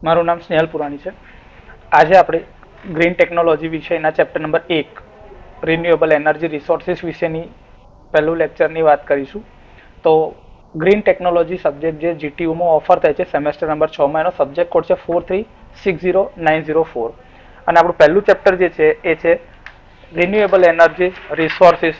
મારું નામ સ્નેહલ પુરાણી છે. આજે આપણે ગ્રીન ટેકનોલોજી વિષયના chapter number 1 renewable energy resources વિશેની પહેલું લેક્ચરની વાત કરીશું. તો ગ્રીન ટેકનોલોજી સબ્જેક્ટ જે જીટીયુમાં ઓફર થાય છે સેમેસ્ટર નંબર 6 માં, એનો સબ્જેક્ટ કોડ છે 4360904 અને આપણું પહેલું ચેપ્ટર જે છે એ છે રિન્યુએબલ એનર્જી રિસોર્સિસ.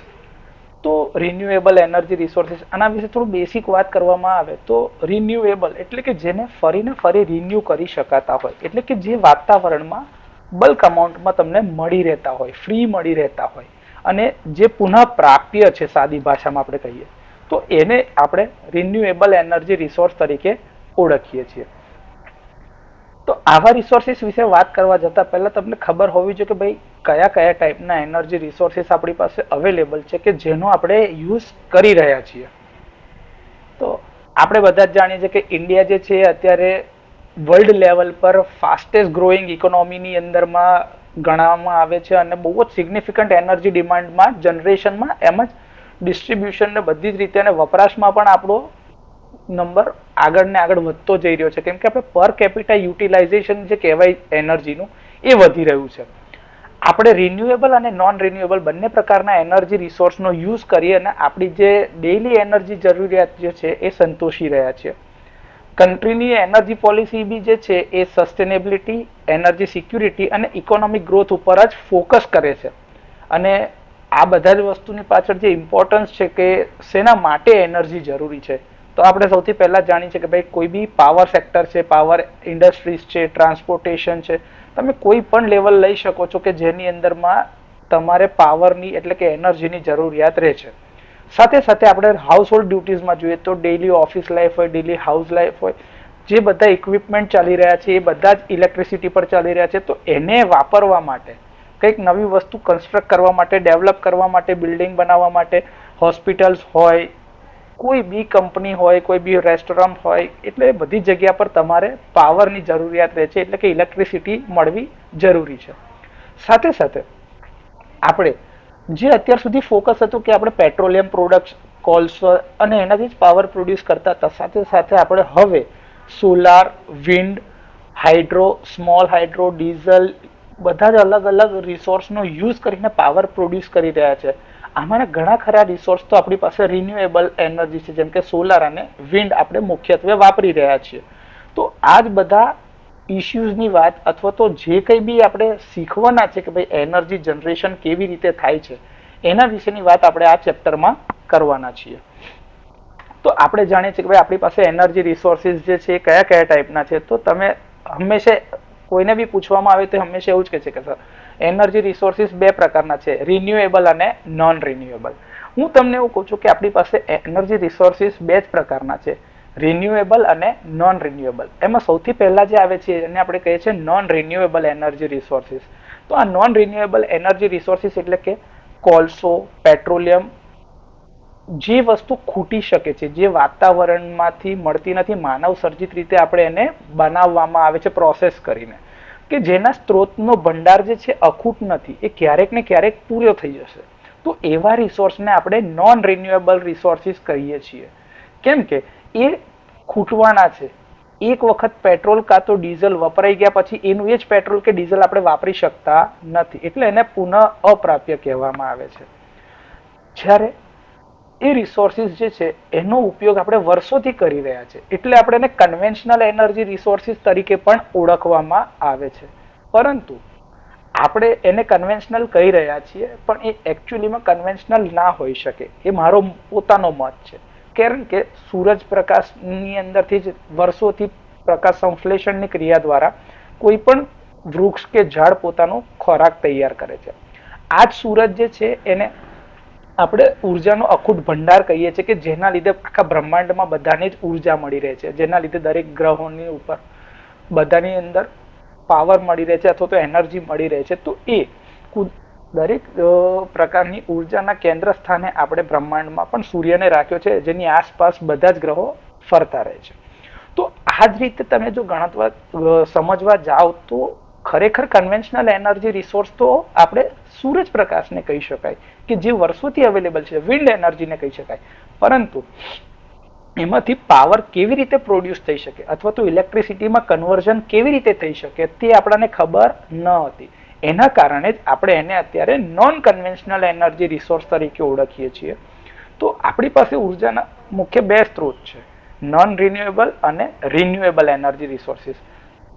તો રિન્યુએબલ એનર્જી રિસોર્સિસ આના વિશે થોડું બેસિક વાત કરવામાં આવે તો રિન્યુએબલ એટલે કે જેને ફરીને ફરી રિન્યુ કરી શકાતા હોય, એટલે કે જે વાતાવરણમાં બલ્ક અમાઉન્ટમાં તમને મળી રહેતા હોય, ફ્રી મળી રહેતા હોય અને જે પુનઃ પ્રાપ્ય છે, સાદી ભાષામાં આપણે કહીએ તો એને આપણે રિન્યુએબલ એનર્જી રિસોર્સ તરીકે ઓળખીએ છીએ. તો આવા રિસોર્સિસ વિશે વાત કરવા જતા પહેલા તમને ખબર હોવી જોઈએ કે ભાઈ કયા કયા ટાઈપના એનર્જી રિસોર્સિસ આપણી પાસે અવેલેબલ છે કે જેનો આપણે યુઝ કરી રહ્યા છીએ. તો આપણે બધા જ જાણીએ છીએ કે ઇન્ડિયા જે છે અત્યારે વર્લ્ડ લેવલ પર ફાસ્ટેસ્ટ ગ્રોઈંગ ઇકોનોમીની અંદરમાં ગણવામાં આવે છે અને બહુ જ સિગ્નિફિકન્ટ એનર્જી ડિમાન્ડમાં, જનરેશનમાં, એમ જ ડિસ્ટ્રીબ્યુશન ને બધી જ રીતે અને વપરાશમાં પણ આપણો નંબર આગળ ને આગળ વધતો જઈ રહ્યો છે, કેમ કે આપણે પર કેપિટા યુટિલાઇઝેશન જે કહેવાય એનર્જીનું એ વધી રહ્યું છે. આપણે રિન્યુએબલ અને નોન રિન્યુએબલ બંને પ્રકારના એનર્જી રિસોર્સનો યુઝ કરી અને આપણી જે ડેઇલી એનર્જી જરૂરિયાત જે છે એ સંતોષી રહ્યા છે. કન્ટ્રીની એનર્જી પોલિસી બી જે છે એ સસ્ટેનેબિલિટી, એનર્જી સિક્યુરિટી અને ઇકોનોમિક ગ્રોથ ઉપર જ ફોકસ કરે છે. અને આ બધા જ વસ્તુની પાછળ જે ઇમ્પોર્ટન્સ છે કે શેના માટે એનર્જી જરૂરી છે, તો આપણે સૌથી પહેલા જાણીએ છીએ કે ભાઈ કોઈ બી પાવર સેક્ટર છે, પાવર ઇન્ડસ્ટ્રીઝ છે, ટ્રાન્સપોર્ટેશન છે, તમે કોઈ પણ લેવલ લઈ શકો છો કે જેની અંદરમાં તમારે પાવરની એટલે કે એનર્જીની જરૂરિયાત રહે છે. સાથે સાથે આપણે હાઉસ હોલ્ડ ડ્યુટીઝમાં જોઈએ તો ડેઇલી ઓફિસ લાઈફ હોય, ડેઇલી હાઉસ લાઈફ હોય, જે બધા ઇક્વિપમેન્ટ ચાલી રહ્યા છે એ બધા જ ઇલેક્ટ્રિસિટી પર ચાલી રહ્યા છે. તો એને વાપરવા માટે, કંઈક નવી વસ્તુ કન્સ્ટ્રક્ટ કરવા માટે, ડેવલપ કરવા માટે, બિલ્ડિંગ બનાવવા માટે, હોસ્પિટલ્સ હોય, કોઈ બી કંપની હોય, કોઈ બી રેસ્ટોરન્ટ હોય, એટલે બધી જગ્યા પર તમારે પાવરની જરૂરિયાત રહે છે, એટલે કે ઇલેક્ટ્રિસિટી મળવી જરૂરી છે. સાથે સાથે આપણે જે અત્યાર સુધી ફોકસ હતું કે આપણે પેટ્રોલિયમ પ્રોડક્ટ્સ, કોલસો અને એનાથી જ પાવર પ્રોડ્યુસ કરતા હતા, સાથે સાથે આપણે હવે solar, wind, hydro, small hydro, diesel, બધા જ અલગ અલગ રિસોર્સનો યુઝ કરીને પાવર પ્રોડ્યુસ કરી રહ્યા છે. આમાંના ઘણા ખરા રિસોર્સ તો આપણી પાસે રિન્યુએબલ એનર્જી છે, જેમ કે સોલાર અને વિન્ડ આપણે મુખ્યત્વે વાપરી રહ્યા છીએ. તો આ જ બધા ઇશ્યુઝની વાત અથવા તો જે કંઈ બી આપણે શીખવાના છે કે ભાઈ એનર્જી જનરેશન કેવી રીતે થાય છે, એના વિશેની વાત આપણે આ ચેપ્ટરમાં કરવાના છીએ. તો આપણે જાણીએ છીએ કે ભાઈ આપણી પાસે એનર્જી રિસોર્સિસ જે છે એ કયા કયા ટાઈપના છે. તો તમે હંમેશા કોઈને બી પૂછવામાં આવે તો હંમેશા એવું જ કહે છે કે સર એનર્જી રિસોર્સિસ બે પ્રકારના છે, રિન્યુએબલ અને નોન રિન્યુએબલ. હું તમને એવું કહું છું કે આપણી પાસે એનર્જી રિસોર્સિસ બે જ પ્રકારના છે, રિન્યુએબલ અને નોન રિન્યુએબલ. એમાં સૌથી પહેલા જે આવે છે એને આપણે કહીએ છીએ નોન રિન્યુએબલ એનર્જી રિસોર્સિસ. તો આ નોન રિન્યુએબલ એનર્જી રિસોર્સિસ એટલે કે કોલસો, પેટ્રોલિયમ, જે વસ્તુ ખૂટી શકે છે, જે વાતાવરણમાંથી મળતી નથી, માનવ સર્જિત રીતે આપણે એને બનાવવામાં આવે છે પ્રોસેસ કરીને, કે જેના સ્ત્રોતનો ભંડાર જે છે અખૂટ નથી, એ ક્યારેક ને ક્યારેક પૂરો થઈ જશે. તો એવા રિસોર્સને આપણે નોન રિન્યુએબલ રિસોર્સિસ કહીએ છીએ, કેમ કે એ ખૂટવાના છે. એક વખત પેટ્રોલ કાં તો ડીઝલ વપરાઈ ગયા પછી એનું એ જ પેટ્રોલ કે ડીઝલ આપણે વાપરી શકતા નથી, એટલે એને પુનઃ અપ્રાપ્ય કહેવામાં આવે છે. જ્યારે એ રિસોર્સિસ જે છે એનો ઉપયોગ આપણે વર્ષોથી કરી રહ્યા છે, એટલે આપણે એને કન્વેન્શનલ એનર્જી રિસોર્સિસ તરીકે પણ ઓળખવામાં આવે છે. પરંતુ આપણે એને કન્વેન્શનલ કહી રહ્યા છીએ પણ એ એકચ્યુઅલીમાં કન્વેન્શનલ ના હોઈ શકે, એ મારો પોતાનો મત છે. કારણ કે સૂરજ પ્રકાશની અંદરથી જ વર્ષોથી પ્રકાશ સંશ્લેષણની ક્રિયા દ્વારા કોઈ પણ વૃક્ષ કે ઝાડ પોતાનો ખોરાક તૈયાર કરે છે. આ જ સૂરજ જે છે એને આપણે ઉર્જાનો અખૂટ ભંડાર કહીએ છીએ, કે જેના લીધે આખા બ્રહ્માંડમાં બધાને જ ઉર્જા મળી રહે છે, જેના લીધે દરેક ગ્રહોની ઉપર બધાની અંદર પાવર મળી રહે છે અથવા તો એનર્જી મળી રહે છે. તો એ દરેક પ્રકારની ઉર્જાના કેન્દ્ર સ્થાને આપણે બ્રહ્માંડમાં પણ સૂર્યને રાખ્યો છે, જેની આસપાસ બધા જ ગ્રહો ફરતા રહે છે. તો આ જ રીતે તમે જો ગણતવા સમજવા જાઓ તો ખરેખર કન્વેન્શનલ એનર્જી રિસોર્સ તો આપણે સૂરજ પ્રકાશને કહી શકાય, કે જે વર્ષોથી અવેલેબલ છે, વિન્ડ એનર્જીને કહી શકાય. પરંતુ એમાંથી પાવર કેવી રીતે પ્રોડ્યુસ થઈ શકે અથવા તો ઇલેક્ટ્રિસિટીમાં કન્વર્ઝન કેવી રીતે થઈ શકે તે આપણને ખબર ન હતી. એના કારણે જ આપણે એને અત્યારે નોન કન્વેન્શનલ એનર્જી રિસોર્સ તરીકે ઓળખીએ છીએ. તો આપણી પાસે ઉર્જાના મુખ્ય બે સ્ત્રોત છે, નોન રિન્યુએબલ અને રિન્યુએબલ એનર્જી રિસોર્સિસ.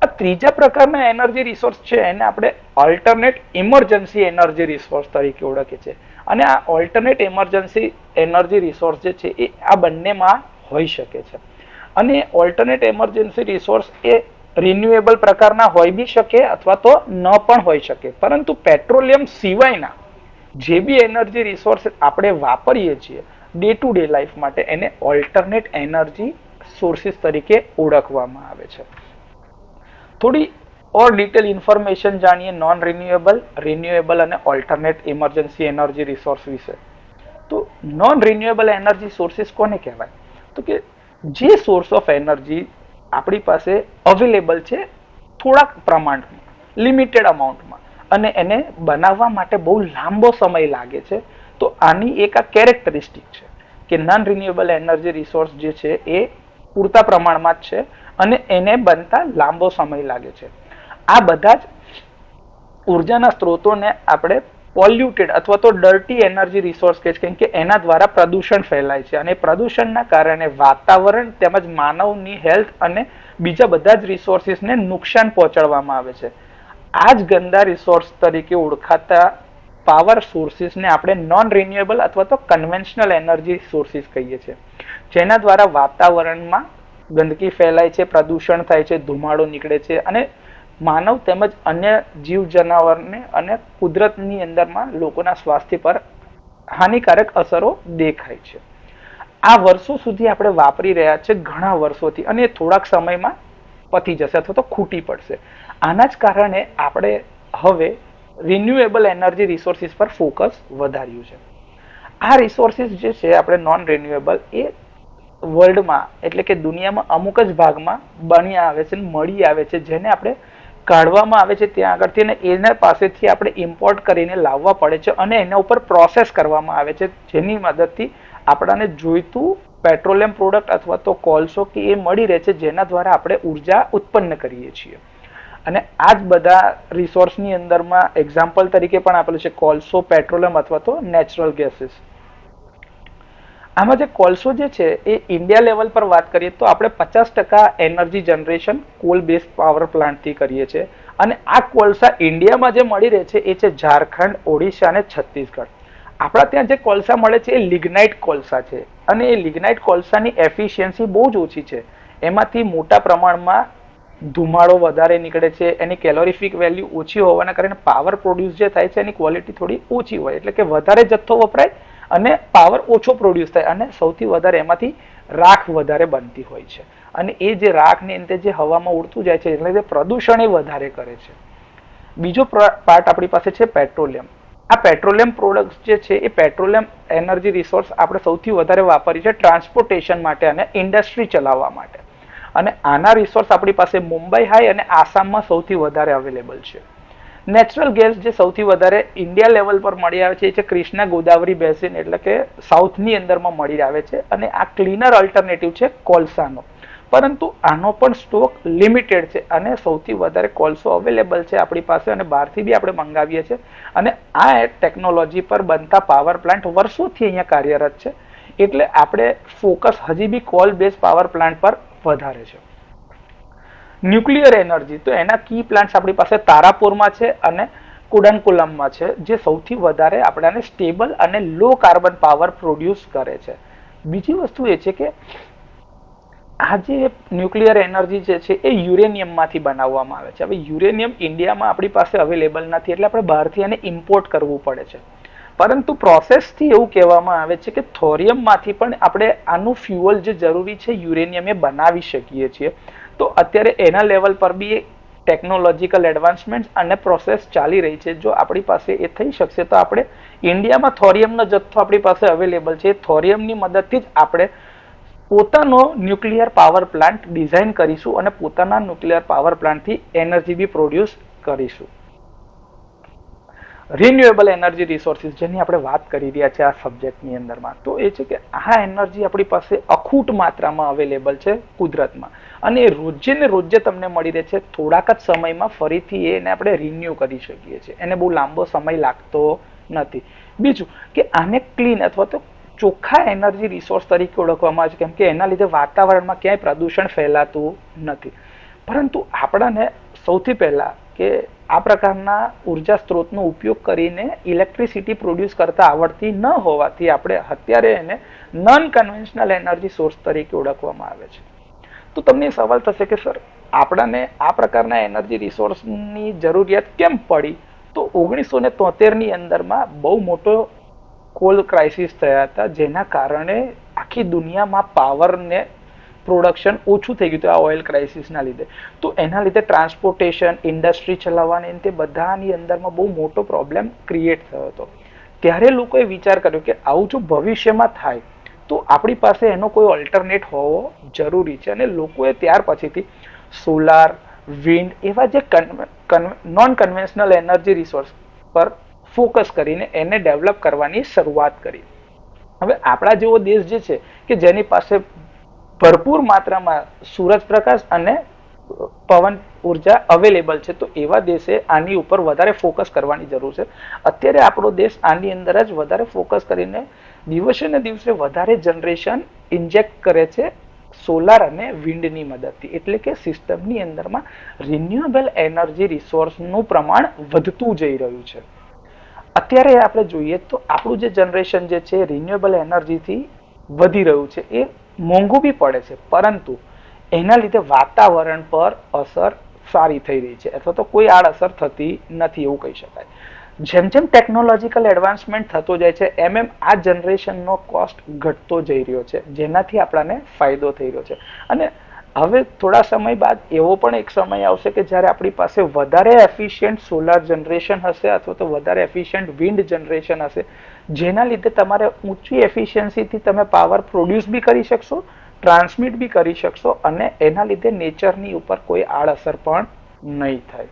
આ ત્રીજા પ્રકારના એનર્જી રિસોર્સ છે એને આપણે ઓલ્ટરનેટ ઇમરજન્સી એનર્જી રિસોર્સ તરીકે ઓળખીએ છીએ. અને આ ઓલ્ટરનેટ ઇમરજન્સી એનર્જી રિસોર્સ જે છે એ આ બંનેમાં હોઈ શકે છે. અને ઓલ્ટરનેટ ઇમરજન્સી રિસોર્સ એ રિન્યુએબલ પ્રકારના હોઈ બી શકે અથવા તો ન પણ હોઈ શકે. પરંતુ પેટ્રોલિયમ સિવાયના જે બી એનર્જી રિસોર્સ આપણે વાપરીએ છીએ ડે ટુ ડે લાઈફ માટે એને ઓલ્ટરનેટ એનર્જી સોર્સિસ તરીકે ઓળખવામાં આવે છે. થોડી ઓર ડિટેલ ઇન્ફોર્મેશન જાણીએ નોન રિન્યુએબલ, રિન્યુએબલ અને ઓલ્ટરનેટ ઇમરજન્સી એનર્જી રિસોર્સ વિશે. તો નોન રિન્યુએબલ એનર્જી સોર્સિસ કોને કહેવાય? તો કે જે સોર્સ ઓફ એનર્જી આપણી પાસે અવેલેબલ છે થોડાક પ્રમાણમાં, લિમિટેડ અમાઉન્ટમાં, અને એને બનાવવા માટે બહુ લાંબો સમય લાગે છે. તો આની એક આ કેરેક્ટરિસ્ટિક છે કે નોન રિન્યુએબલ એનર્જી રિસોર્સ જે છે એ પૂરતા પ્રમાણમાં જ છે અને એને બનતા લાંબો સમય લાગે છે. આ બધા જ ઉર્જાના સ્ત્રોતોને આપણે પોલ્યુટેડ અથવા તો ડર્ટી એનર્જી રિસોર્સ કહે છે, કેમ કે એના દ્વારા પ્રદૂષણ ફેલાય છે અને પ્રદૂષણના કારણે વાતાવરણ તેમજ માનવની હેલ્થ અને બીજા બધા જ રિસોર્સિસને નુકસાન પહોંચાડવામાં આવે છે. આ જ ગંદા રિસોર્સ તરીકે ઓળખાતા પાવર સોર્સિસને આપણે નોન રિન્યુએબલ અથવા તો કન્વેન્શનલ એનર્જી સોર્સિસ કહીએ છીએ, જેના દ્વારા વાતાવરણમાં ગંદકી ફેલાય છે, પ્રદૂષણ થાય છે, ધુમાડો નીકળે છે અને માનવ તેમજ અન્ય જીવ જનાવરને અને કુદરતની અંદરમાં લોકોના સ્વાસ્થ્ય પર હાનિકારક અસરો દેખાય છે. આ વર્ષો સુધી આપણે વાપરી રહ્યા છે, ઘણા વર્ષોથી, અને થોડાક સમયમાં પતી જશે અથવા તો ખૂટી પડશે. આના જ કારણે આપણે હવે રિન્યુએબલ એનર્જી રિસોર્સિસ પર ફોકસ વધાર્યું છે. આ રિસોર્સિસ જે છે આપણે નોન રિન્યુએબલ એ વર્લ્ડમાં એટલે કે દુનિયામાં અમુક જ ભાગમાં બની આવે છે, મળી આવે છે, જેને આપણે કાઢવામાં આવે છે ત્યાં આગળથી, અને એના પાસેથી આપણે ઇમ્પોર્ટ કરીને લાવવા પડે છે અને એના ઉપર પ્રોસેસ કરવામાં આવે છે, જેની મદદથી આપણાને જોઈતું પેટ્રોલિયમ પ્રોડક્ટ અથવા તો કોલસો કે એ મળી રહે છે, જેના દ્વારા આપણે ઉર્જા ઉત્પન્ન કરીએ છીએ. અને આ જ બધા રિસોર્સની અંદરમાં એક્ઝામ્પલ તરીકે પણ આપેલું છે કોલસો, પેટ્રોલિયમ અથવા તો નેચરલ ગેસીસ. આમાં જે કોલસો જે છે એ ઇન્ડિયા લેવલ પર વાત કરીએ તો આપણે 50% energy generation coal base power પ્લાન્ટથી કરીએ છીએ. અને આ કોલસા ઇન્ડિયામાં જે મળી રહે છે એ છે ઝારખંડ, ઓડિશા અને છત્તીસગઢ. આપણા ત્યાં જે કોલસા મળે છે એ લિગ્નાઇટ કોલસા છે અને એ લિગ્નાઇટ કોલસાની એફિશિયન્સી બહુ જ ઓછી છે. એમાંથી મોટા પ્રમાણમાં ધુમાડો વધારે નીકળે છે, એની કેલોરીફિક વેલ્યુ ઓછી હોવાના કારણે પાવર પ્રોડ્યુસ જે થાય છે એની ક્વોલિટી થોડી ઓછી હોય, એટલે કે વધારે જથ્થો વપરાય અને પાવર ઓછો પ્રોડ્યુસ થાય, અને સૌથી વધારે એમાંથી રાખ વધારે બનતી હોય છે. અને એ જે રાખની અંતે જે હવામાં ઉડતું જાય છે એટલે તે પ્રદૂષણ એ વધારે કરે છે. બીજો પાર્ટ આપણી પાસે છે પેટ્રોલિયમ. આ પેટ્રોલિયમ પ્રોડક્ટ્સ જે છે એ પેટ્રોલિયમ એનર્જી રિસોર્સ આપણે સૌથી વધારે વાપરીએ છીએ ટ્રાન્સપોર્ટેશન માટે અને ઇન્ડસ્ટ્રી ચલાવવા માટે. અને આના રિસોર્સ આપણી પાસે મુંબઈ હાઈ અને આસામમાં સૌથી વધારે અવેલેબલ છે. નેચરલ ગેસ જે સૌથી વધારે ઇન્ડિયા લેવલ પર મળી આવે છે એ છે કૃષ્ણા ગોદાવરી બેસિન, એટલે કે સાઉથની અંદરમાં મળી આવે છે, અને આ ક્લીનર અલ્ટરનેટિવ છે કોલસાનો. પરંતુ આનો પણ સ્ટોક લિમિટેડ છે અને સૌથી વધારે કોલસો અવેલેબલ છે આપણી પાસે, અને બહારથી બી આપણે મંગાવીએ છીએ. અને આ ટેકનોલોજી પર બનતા પાવર પ્લાન્ટ વર્ષોથી અહીંયા કાર્યરત છે, એટલે આપણે ફોકસ હજી બી કોલ બેઝ પાવર પ્લાન્ટ પર વધારે છે. ન્યુક્લિયર એનર્જી, તો એના કી પ્લાન્ટ્સ આપણી પાસે તારાપુરમાં છે અને કુડનકુલમમાં છે, જે સૌથી વધારે આપણને સ્ટેબલ અને લો કાર્બન પાવર પ્રોડ્યુસ કરે છે. બીજી વસ્તુ એ છે કે આ જે ન્યુક્લિયર એનર્જી જે છે એ યુરેનિયમમાંથી બનાવવામાં આવે છે. હવે યુરેનિયમ ઇન્ડિયામાં આપણી પાસે અવેલેબલ નથી, એટલે આપણે બહારથી એને ઇમ્પોર્ટ કરવું પડે છે. પરંતુ પ્રોસેસથી એવું કહેવામાં આવે છે કે થોરિયમમાંથી પણ આપણે આનું ફ્યુઅલ જે જરૂરી છે યુરેનિયમ એ બનાવી શકીએ છીએ. તો અત્યારે એના લેવલ પર બી ટેકનોલોજીકલ એડવાન્સમેન્ટ અને પ્રોસેસ ચાલી રહી છે. જો આપણી પાસે એ થઈ શકશે તો આપણે ઇન્ડિયામાં થોરિયમનો જથ્થો આપણી પાસે અવેલેબલ છે. થોરિયમની મદદથી જ આપણે પોતાનો ન્યુક્લિયર પાવર પ્લાન્ટ ડિઝાઇન કરીશું અને પોતાના nuclear power પ્લાન્ટથી energy be produce કરીશું. રિન્યુએબલ એનર્જી રિસોર્સિસ જેની આપણે વાત કરી રહ્યા છે આ સબ્જેક્ટની અંદરમાં, તો એ છે કે આ એનર્જી આપણી પાસે અખૂટ માત્રામાં અવેલેબલ છે કુદરતમાં, અને એ રોજે ને રોજે તમને મળી રહે છે. થોડાક જ સમયમાં ફરીથી એને આપણે રિન્યુ કરી શકીએ છીએ, એને બહુ લાંબો સમય લાગતો નથી. બીજું કે આને ક્લીન અથવા તો ચોખ્ખા એનર્જી રિસોર્સ તરીકે ઓળખવામાં આવે છે, કેમ કે એના લીધે વાતાવરણમાં ક્યાંય પ્રદૂષણ ફેલાતું નથી. પરંતુ આપણાને સૌથી પહેલા કે આ પ્રકારના ઉર્જા સ્ત્રોતનો ઉપયોગ કરીને ઇલેક્ટ્રિસિટી પ્રોડ્યુસ કરતા આવડતી ન હોવાથી આપણે અત્યારે એને નોન કન્વેન્શનલ એનર્જી સોર્સ તરીકે ઓળખવામાં આવે છે. તો તમને સવાલ થશે કે સર આપણાને આ પ્રકારના એનર્જી રિસોર્સની જરૂરિયાત કેમ પડી? તો 1973ની અંદરમાં બહુ મોટો કોલ ક્રાઇસિસ થયા હતા, જેના કારણે આખી દુનિયામાં પાવરને પ્રોડક્શન ઓછું થઈ ગયું હતું આ ઓઇલ ક્રાઇસિસના લીધે. તો એના લીધે ટ્રાન્સપોર્ટેશન, ઇન્ડસ્ટ્રી ચલાવવાની તે બધાની અંદરમાં બહુ મોટો પ્રોબ્લેમ ક્રિએટ થયો હતો. ત્યારે લોકોએ વિચાર કર્યો કે આવું જો ભવિષ્યમાં થાય તો આપણી પાસે એનો કોઈ ઓલ્ટરનેટ હોવો જરૂરી છે, અને લોકોએ ત્યાર પછીથી સોલાર, વિન્ડ એવા જે નોન કન્વેન્શનલ એનર્જી રિસોર્સ પર ફોકસ કરીને એને ડેવલપ કરવાની શરૂઆત કરી. હવે આપણા જેવો દેશ જે છે કે જેની પાસે ભરપૂર માત્રામાં સૂરજ પ્રકાશ અને પવન ઉર્જા અવેલેબલ છે, તો એવા દેશે આની ઉપર વધારે ફોકસ કરવાની જરૂર છે. અત્યારે આપણો દેશ આની અંદર જ વધારે ફોકસ કરીને દિવસે ને દિવસે વધારે જનરેશન ઇન્જેક્ટ કરે છે સોલાર અને વિન્ડની મદદથી. એટલે કે સિસ્ટમની અંદરમાં રિન્યુએબલ એનર્જી રિસોર્સનું પ્રમાણ વધતું જઈ રહ્યું છે. અત્યારે આપણે જોઈએ તો આપણું જે જનરેશન જે છે રિન્યુએબલ એનર્જીથી વધી રહ્યું છે. એ મોંઘું બી પડે છે, પરંતુ એના લીધે વાતાવરણ પર અસર સારી થઈ રહી છે, અથવા તો કોઈ આડઅસર થતી નથી એવું કહી શકાય. જેમ જેમ ટેકનોલોજીકલ એડવાન્સમેન્ટ થતો જાય છે એમ એમ આ જનરેશનનો કોસ્ટ ઘટતો જઈ રહ્યો છે, જેનાથી આપણને ફાયદો થઈ રહ્યો છે. અને હવે થોડા સમય બાદ એવો પણ એક સમય આવશે કે જ્યારે આપણી પાસે વધારે એફિશિયન્ટ સોલાર જનરેશન હશે અથવા તો વધારે એફિશિયન્ટ વિન્ડ જનરેશન હશે, જેના લીધે તમારે ઊંચી એફિશિયન્સીથી તમે પાવર પ્રોડ્યુસ બી કરી શકશો, ટ્રાન્સમિટ બી કરી શકશો, અને એના લીધે નેચરની ઉપર કોઈ આડઅસર પણ નહીં થાય.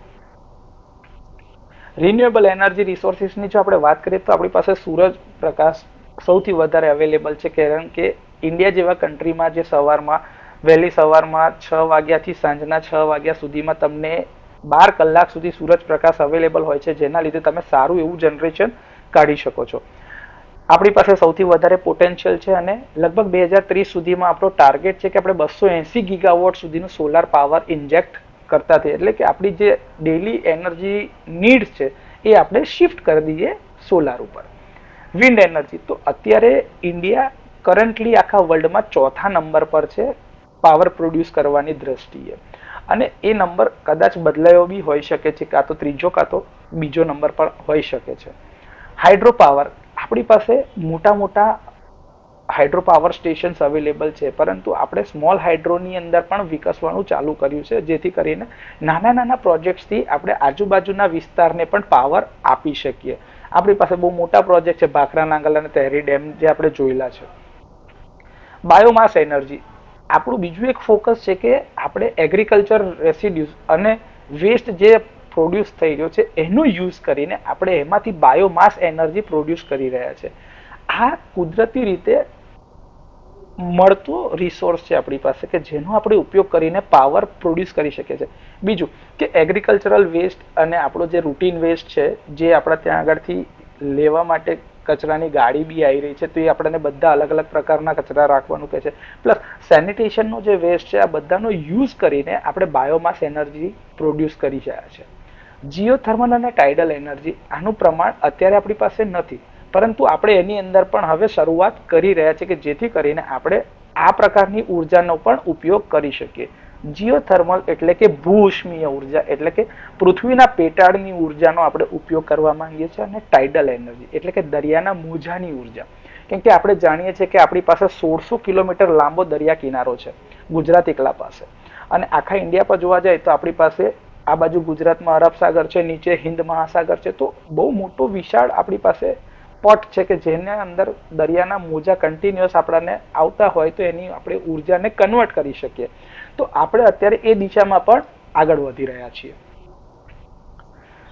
રિન્યુએબલ એનર્જી રિસોર્સિસની જો આપણે વાત કરીએ તો આપણી પાસે સૂરજ પ્રકાશ સૌથી વધારે અવેલેબલ છે, કારણ કે ઇન્ડિયા જેવા કન્ટ્રીમાં જે વહેલી સવારમાં 6 વાગ્યાથી સાંજના 6 વાગ્યા સુધીમાં તમને 12 કલાક સુધી સૂરજ પ્રકાશ અવેલેબલ હોય છે, જેના લીધે તમે સારું એવું જનરેશન કાઢી શકો છો. આપણી પાસે સૌથી વધારે પોટેન્શિયલ છે, અને લગભગ 2030 સુધીમાં આપણો ટાર્ગેટ છે કે આપણે 280 ગીગાવોટ સુધીનું સોલાર પાવર ઇન્જેક્ટ કરતા થઈએ. એટલે કે આપણી જે ડેલી એનર્જી નીડ્સ છે એ આપણે શિફ્ટ કરી દઈએ સોલાર ઉપર. વિન્ડ એનર્જી તો અત્યારે ઇન્ડિયા કરન્ટલી આખા વર્લ્ડમાં 4થા નંબર પર છે પાવર પ્રોડ્યુસ કરવાની દ્રષ્ટિએ, અને એ નંબર કદાચ બદલાયો બી હોઈ શકે છે, કાં તો ત્રીજો કાં તો બીજો નંબર પર હોઈ શકે છે. હાઇડ્રો પાવર આપણી પાસે મોટા મોટા હાઇડ્રો પાવર સ્ટેશન્સ અવેલેબલ છે, પરંતુ આપણે સ્મોલ હાઇડ્રોની અંદર પણ વિકસવાનું ચાલુ કર્યું છે, જેથી કરીને નાના નાના પ્રોજેક્ટ્સથી આપણે આજુબાજુના વિસ્તારને પણ પાવર આપી શકીએ. આપણી પાસે બહુ મોટા પ્રોજેક્ટ છે, ભાખરા નાંગલ અને તહેરી ડેમ જે આપણે જોયેલા છે. બાયોમાસ એનર્જી આપણું બીજું એક ફોકસ છે કે આપણે એગ્રીકલ્ચર રેસિડ્યુઝ અને વેસ્ટ જે પ્રોડ્યુસ થઈ રહ્યો છે એનો યુઝ કરીને આપણે એમાંથી બાયોમાસ એનર્જી પ્રોડ્યુસ કરી રહ્યા છે. આ કુદરતી રીતે મળતો રિસોર્સ છે આપણી પાસે, કે જેનો આપણે ઉપયોગ કરીને પાવર પ્રોડ્યુસ કરી શકીએ છીએ. બીજું કે એગ્રીકલ્ચરલ વેસ્ટ અને આપણો જે રૂટીન વેસ્ટ છે, જે આપણા ત્યાં આગળથી લેવા માટે કચરાની ગાડી બી આવી રહી છે, તો એ આપણને બધા અલગ અલગ પ્રકારના કચરા રાખવાનું કહે છે. પ્લસ સેનિટેશનનો જે વેસ્ટ છે, આ બધાનો યુઝ કરીને આપણે બાયોમાસ એનર્જી પ્રોડ્યુસ કરી રહ્યા છે. જીઓથર્મલ અને ટાઇડલ એનર્જી આનું પ્રમાણ અત્યારે આપણી પાસે નથી, પરંતુ આપણે એની અંદર પણ હવે શરૂઆત કરી રહ્યા છીએ કે જેથી કરીને આપણે આ પ્રકારની ઉર્જાનો પણ ઉપયોગ કરી શકીએ. જીઓથર્મલ એટલે કે ભૂઉષ્મીય ઉર્જા, એટલે કે પૃથ્વીના પેટાળની ઉર્જાનો આપણે ઉપયોગ કરવા માંગીએ છીએ. અને ટાઇડલ એનર્જી એટલે કે દરિયાના મોજાની ઉર્જા, કેમ કે આપણે જાણીએ છીએ કે આપણી પાસે 1600 કિલોમીટર લાંબો દરિયા કિનારો છે ગુજરાત એકલા પાસે, અને આખા ઇન્ડિયા પર જોવા જાય તો આપણી પાસે આ બાજુ ગુજરાતમાં અરબ સાગર છે, નીચે હિન્દ મહાસાગર છે, તો બહુ મોટો વિશાળ આપણી પાસે પોટ છે કે જેના અંદર દરિયાના મોજા કન્ટિન્યુઅસ આપણને આવતા હોય તો એની આપણે ઉર્જાને કન્વર્ટ કરી શકીએ. તો આપણે અત્યારે એ દિશામાં પણ આગળ વધી રહ્યા છીએ.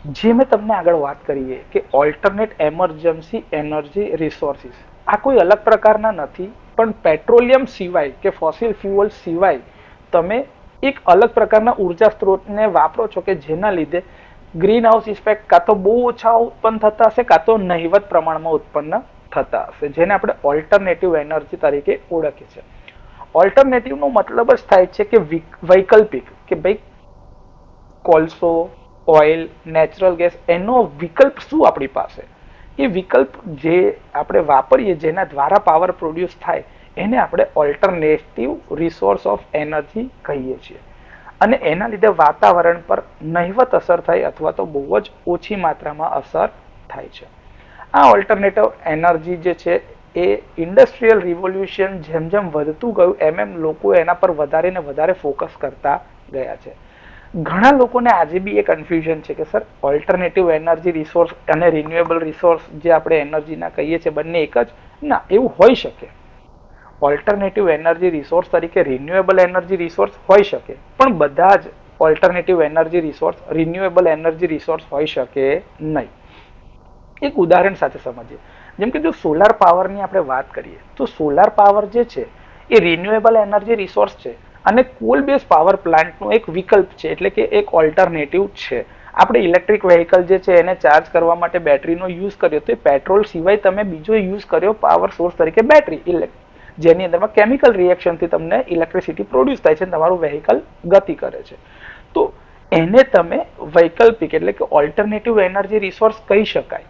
જે મેં તમને આગળ વાત કરીએ કે ઓલ્ટરનેટ એમરજન્સી એનર્જી રિસોર્સિસ, આ કોઈ અલગ પ્રકારના નથી, પણ પેટ્રોલિયમ સિવાય કે ફોસિલ ફ્યુઅલ સિવાય તમે એક અલગ પ્રકારના ઉર્જા સ્ત્રોતને વાપરો છો કે જેના લીધે ગ્રીન હાઉસ ઇફેક્ટ કાં તો બહુ ઓછા ઉત્પન્ન થતા હશે કાં તો નહિવત પ્રમાણમાં ઉત્પન્ન થતા હશે, જેને આપણે ઓલ્ટરનેટિવ એનર્જી તરીકે ઓળખીએ છીએ. ઓલ્ટરનેટિવનો મતલબ જ થાય છે કે વૈકલ્પિક, કે ભાઈ કોલસો, ઓઇલ, નેચરલ ગેસ એનો વિકલ્પ શું આપણી પાસે, એ વિકલ્પ જે આપણે વાપરીએ જેના દ્વારા પાવર પ્રોડ્યુસ થાય એને આપણે ઓલ્ટરનેટિવ રિસોર્સ ઓફ એનર્જી કહીએ છીએ. અને એના લીધે વાતાવરણ પર નહિવત અસર થાય અથવા તો બહુ જ ઓછી માત્રામાં અસર થાય છે. આ ઓલ્ટરનેટિવ એનર્જી જે છે એ ઇન્ડસ્ટ્રીયલ રિવોલ્યુશન જેમ જેમ વધતું ગયું એમ લોકો એના પર વધારે ને વધારે ફોકસ કરતા ગયા છે. ઘણા લોકોને આજે બી એ કન્ફ્યુઝન છે કે સર ઓલ્ટરનેટિવ એનર્જી રિસોર્સ અને રિન્યુએબલ રિસોર્સ જે આપણે એનર્જીના કહીએ છીએ બંને એક જ? ના, એવું હોઈ શકે. ઓલ્ટરનેટિવ એનર્જી રિસોર્સ તરીકે રિન્યુએબલ એનર્જી રિસોર્સ હોઈ શકે, પણ બધા જ alternative energy resource renewable energy resource હોઈ શકે નહીં. એક ઉદાહરણ સાથે સમજીએ. જેમ કે જો સોલાર પાવરની આપણે વાત કરીએ તો સોલાર પાવર જે છે એ રિન્યુએબલ એનર્જી રિસોર્સ છે અને કોલ બેઝ પાવર પ્લાન્ટનો એક વિકલ્પ છે, એટલે કે એક ઓલ્ટરનેટિવ છે. આપણે ઇલેક્ટ્રિક વ્હીકલ જે છે એને ચાર્જ કરવા માટે બેટરીનો યુઝ કર્યો તો એ પેટ્રોલ સિવાય તમે બીજો યુઝ કર્યો પાવર સોર્સ તરીકે બેટરી, જેની અંદરમાં કેમિકલ રિએક્શનથી તમને ઇલેક્ટ્રિસિટી પ્રોડ્યુસ થાય છે, તમારું વ્હીકલ ગતિ કરે છે. તો એને તમે વૈકલ્પિક એટલે કે ઓલ્ટરનેટિવ એનર્જી રિસોર્સ કહી શકાય.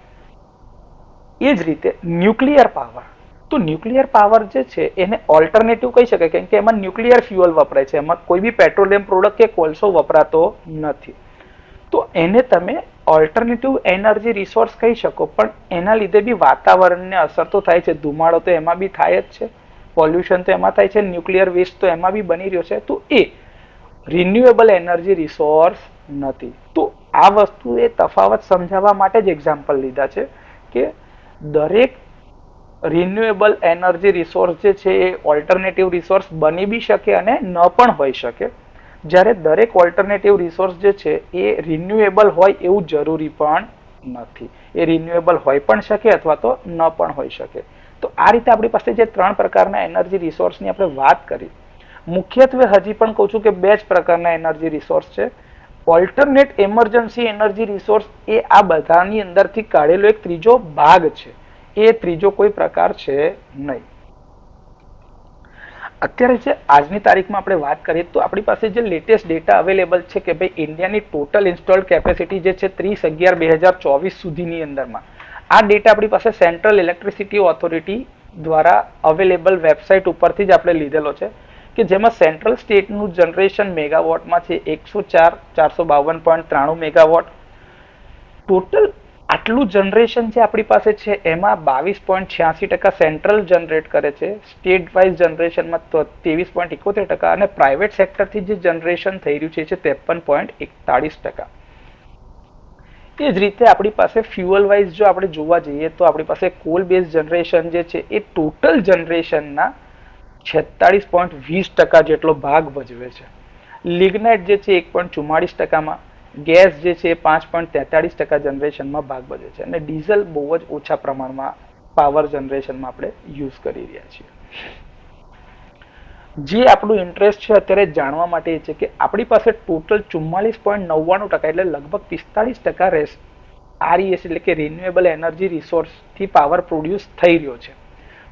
એ જ રીતે ન્યુક્લિયર પાવર, તો ન્યુક્લિયર પાવર જે છે એને ઓલ્ટરનેટિવ કહી શકાય કેમ કે એમાં ન્યુક્લિયર ફ્યુઅલ વપરાય છે, એમાં કોઈ બી પેટ્રોલિયમ પ્રોડક્ટ કે કોલસો વપરાતો નથી. તો એને તમે ઓલ્ટરનેટિવ એનર્જી રિસોર્સ કહી શકો, પણ એના લીધે બી વાતાવરણને અસર તો થાય છે, ધુમાડો તો એમાં બી થાય જ છે, પોલ્યુશન તો એમાં થાય છે, ન્યુક્લિયર વેસ્ટ તો એમાં બી બની રહ્યો છે, તો એ રિન્યુએબલ એનર્જી રિસોર્સ નથી. તો આ વસ્તુ એ તફાવત સમજાવવા માટે જ એક્ઝામ્પલ લીધા છે કે દરેક રિન્યુએબલ એનર્જી રિસોર્સ જે છે એ ઓલ્ટરનેટિવ રિસોર્સ બની બી શકે અને ન પણ હોઈ શકે, જ્યારે દરેક ઓલ્ટરનેટિવ રિસોર્સ જે છે એ રિન્યુએબલ હોય એવું જરૂરી પણ નથી. એ રિન્યુએબલ હોઈ પણ શકે અથવા તો ન પણ હોઈ શકે. તો આ રીતે આપણી પાસે જે 3 પ્રકારના એનર્જી રિસોર્સની આપણે વાત કરી, મુખ્યત્વે હજી પણ કહું છું કે 2 જ પ્રકારના એનર્જી રિસોર્સ છે. ઓલ્ટરનેટ એમરજન્સી એનર્જી રિસોર્સ એ આ બધાની અંદરથી કાઢેલો એક ત્રીજો ભાગ છે, એ ત્રીજો કોઈ પ્રકાર છે નહીં. અત્યારે જે આજની તારીખમાં આપણે વાત કરીએ તો આપણી પાસે જે લેટેસ્ટ ડેટા અવેલેબલ છે કે ભાઈ ઇન્ડિયાની ટોટલ ઇન્સ્ટોલ્ડ કેપેસિટી જે છે 30/11/2024 સુધીની અંદરમાં, આ ડેટા આપણી પાસે સેન્ટ્રલ ઇલેક્ટ્રિસિટી ઓથોરિટી દ્વારા અવેલેબલ વેબસાઇટ ઉપરથી જ આપણે લીધેલો છે, કે જેમાં સેન્ટ્રલ સ્ટેટનું જનરેશન મેગાવોટમાં છે 104,452.93 મેગાવોટ. ટોટલ આટલું જનરેશન જે આપણી પાસે છે એમાં 22.86% સેન્ટ્રલ જનરેટ કરે છે, સ્ટેટ વાઇઝ જનરેશનમાં 23.71% અને પ્રાઇવેટ સેક્ટરથી જે જનરેશન થઈ રહ્યું છે 53.41%. એ જ રીતે આપણી પાસે ફ્યુઅલ વાઇઝ જો આપણે જોવા જઈએ તો આપણી પાસે કોલ બેઝ જનરેશન જે છે એ ટોટલ જનરેશનના 46.20% જેટલો ભાગ ભજવે છે. લિગ્નાઇટ જે છે 1.44%માં, ગેસ જે છે 5.43% જનરેશનમાં ભાગ ભજવે છે અને ડીઝલ બહુ જ ઓછા પ્રમાણમાં પાવર જનરેશનમાં આપણે યુઝ કરી રહ્યા છીએ. જે આપણું ઇન્ટરેસ્ટ છે અત્યારે જાણવા માટે એ છે કે આપણી પાસે ટોટલ 44.99% એટલે લગભગ 45% RES એટલે કે રિન્યુએબલ એનર્જી રિસોર્સથી પાવર પ્રોડ્યુસ થઈ રહ્યો છે,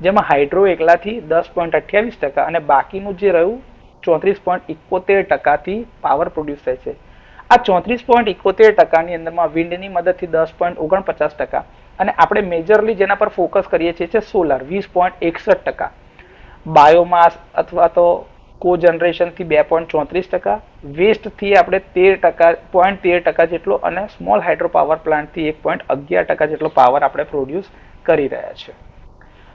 જેમાં હાઇડ્રો એકલાથી 10.28% અને બાકીનું જે રહ્યું 34.71%થી પાવર પ્રોડ્યુસ થાય છે. આ 34.71%ની અંદરમાં વિન્ડની મદદથી 10.49% અને આપણે મેજરલી જેના પર ફોકસ કરીએ છીએ છે સોલાર 20.61%, બાયોમાસ અથવા તો કોજનરેશનથી 2.34%, વેસ્ટથી આપણે 13% જેટલો અને સ્મોલ હાઇડ્રો પાવર પ્લાન્ટથી 1.11% જેટલો પાવર આપણે પ્રોડ્યુસ કરી રહ્યા છે.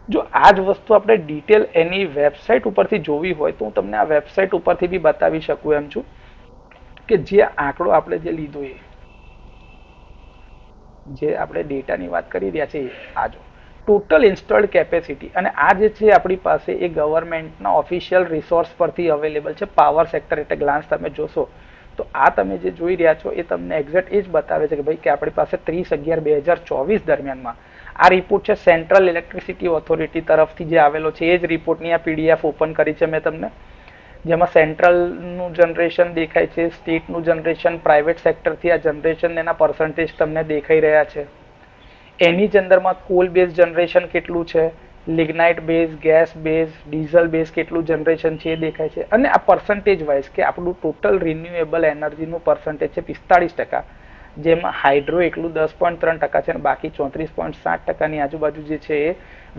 જો આ જ વસ્તુ આપણે ડિટેલ એની વેબસાઇટ ઉપરથી જોવી હોય તો હું તમને આ વેબસાઇટ ઉપરથી બી બતાવી શકું એમ છું કે જે આંકડો આપણે જે લીધો એ જે આપણે ડેટાની વાત કરી રહ્યા છીએ આ જો ટોટલ ઇન્સ્ટોલ્ડ કેપેસિટી, અને આ જે છે આપણી પાસે એ ગવર્મેન્ટના ઓફિશિયલ રિસોર્સ પરથી અવેલેબલ છે. પાવર સેક્ટર એટલે ગ્લાન્સ તમે જોશો તો આ તમે જે જોઈ રહ્યા છો એ તમને એક્ઝેક્ટ એ જ બતાવે છે કે ભાઈ કે આપણી પાસે 30/11/2024 દરમિયાનમાં આ રિપોર્ટ છે સેન્ટ્રલ ઇલેક્ટ્રિસિટી ઓથોરિટી તરફથી જે આવેલો છે એ જ રિપોર્ટની આ પીડીએફ ઓપન કરી છે મેં તમને, જેમાં સેન્ટ્રલનું જનરેશન દેખાય છે, સ્ટેટનું જનરેશન, પ્રાઇવેટ સેક્ટરથી આ જનરેશન એના પર્સન્ટેજ તમને દેખાઈ રહ્યા છે. એની જ અંદરમાં કોલ બેઝ જનરેશન કેટલું છે, lignite base, gas base, diesel base કેટલું જનરેશન છે એ દેખાય છે. અને આ પર્સન્ટેજ વાઇઝ કે આપણું ટોટલ રિન્યુએબલ એનર્જીનું પર્સન્ટેજ છે 45%, જેમાં હાઇડ્રો એકલું 10.3% છે અને બાકી 34.7%ની આજુબાજુ જે છે એ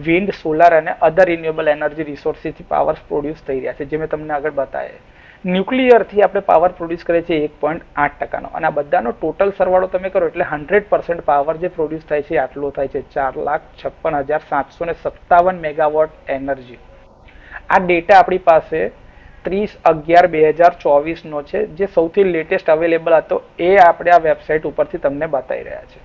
વિન્ડ, સોલાર અને અધર રિન્યુએબલ એનર્જી રિસોર્સિસથી પાવર પ્રોડ્યુસ થઈ રહ્યા છે, જે મેં તમને આગળ બતાવ્યા. ન્યુક્લિયરથી આપણે પાવર પ્રોડ્યુસ કરીએ છીએ 1.8%નો, અને આ બધાનો ટોટલ સરવાળો તમે કરો એટલે 100% પાવર જે પ્રોડ્યુસ થાય છે આટલો થાય છે, 4,56,757 મેગાવોટ એનર્જી. આ ડેટા આપણી પાસે 30/11/2024 છે, જે સૌથી લેટેસ્ટ અવેલેબલ હતો એ આપણે આ વેબસાઇટ ઉપરથી તમને બતાવી રહ્યા છે.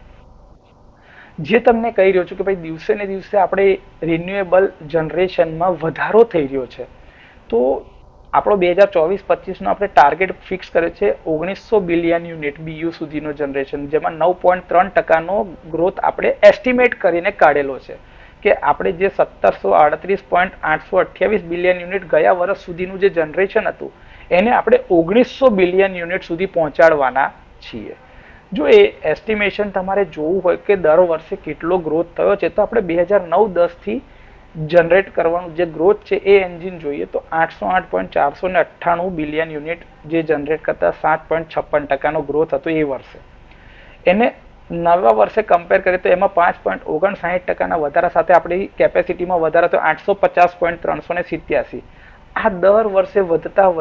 જે તમને કહી રહ્યો છું કે ભાઈ દિવસે ને દિવસે આપણે રિન્યુએબલ જનરેશનમાં વધારો થઈ રહ્યો છે. તો આપણો 2024-25નો આપણે ટાર્ગેટ ફિક્સ કર્યો છે 1900 બિલિયન યુનિટ BU સુધીનો જનરેશન, જેમાં 9.3%નો ગ્રોથ આપણે એસ્ટિમેટ કરીને કાઢેલો છે કે આપણે જે 1738.828 બિલિયન યુનિટ ગયા વર્ષ સુધીનું જે જનરેશન હતું એને આપણે 1900 બિલિયન યુનિટ સુધી પહોંચાડવાના છીએ. જો એ એસ્ટિમેશન તમારે જોવું હોય કે દર વર્ષે કેટલો ગ્રોથ થયો છે, તો આપણે 2009-10થી જનરેટ કરવાનું જે ગ્રોથ છે એ એન્જિન જોઈએ તો 808.498 બિલિયન યુનિટ જે જનરેટ કરતા 7.56%નો ગ્રોથ હતો એ વર્ષે. એને નવા વર્ષે કમ્પેર કરીએ તો એમાં 5.59%ના વધારા સાથે આપણી કેપેસિટીમાં વધારો તો 850.387. આ દર વર્ષે વધતા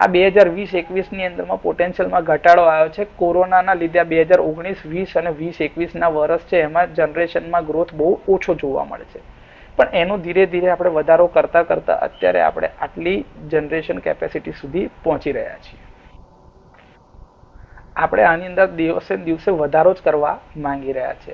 આ 2020-21ની અંદરમાં પોટેન્શિયલમાં ઘટાડો આવ્યો છે. કોરોનાના લીધે આ 2019-20 અને 20-21ના વર્ષ છે એમાં જનરેશનમાં ગ્રોથ બહુ ઓછો જોવા મળે છે, પણ એનો ધીરે ધીરે આપણે વધારો કરતા અત્યારે આપણે આટલી જનરેશન કેપેસિટી સુધી પહોંચી રહ્યા છીએ. આપણે આની અંદર દિવસે દિવસે વધારો જ કરવા માંગી રહ્યા છે.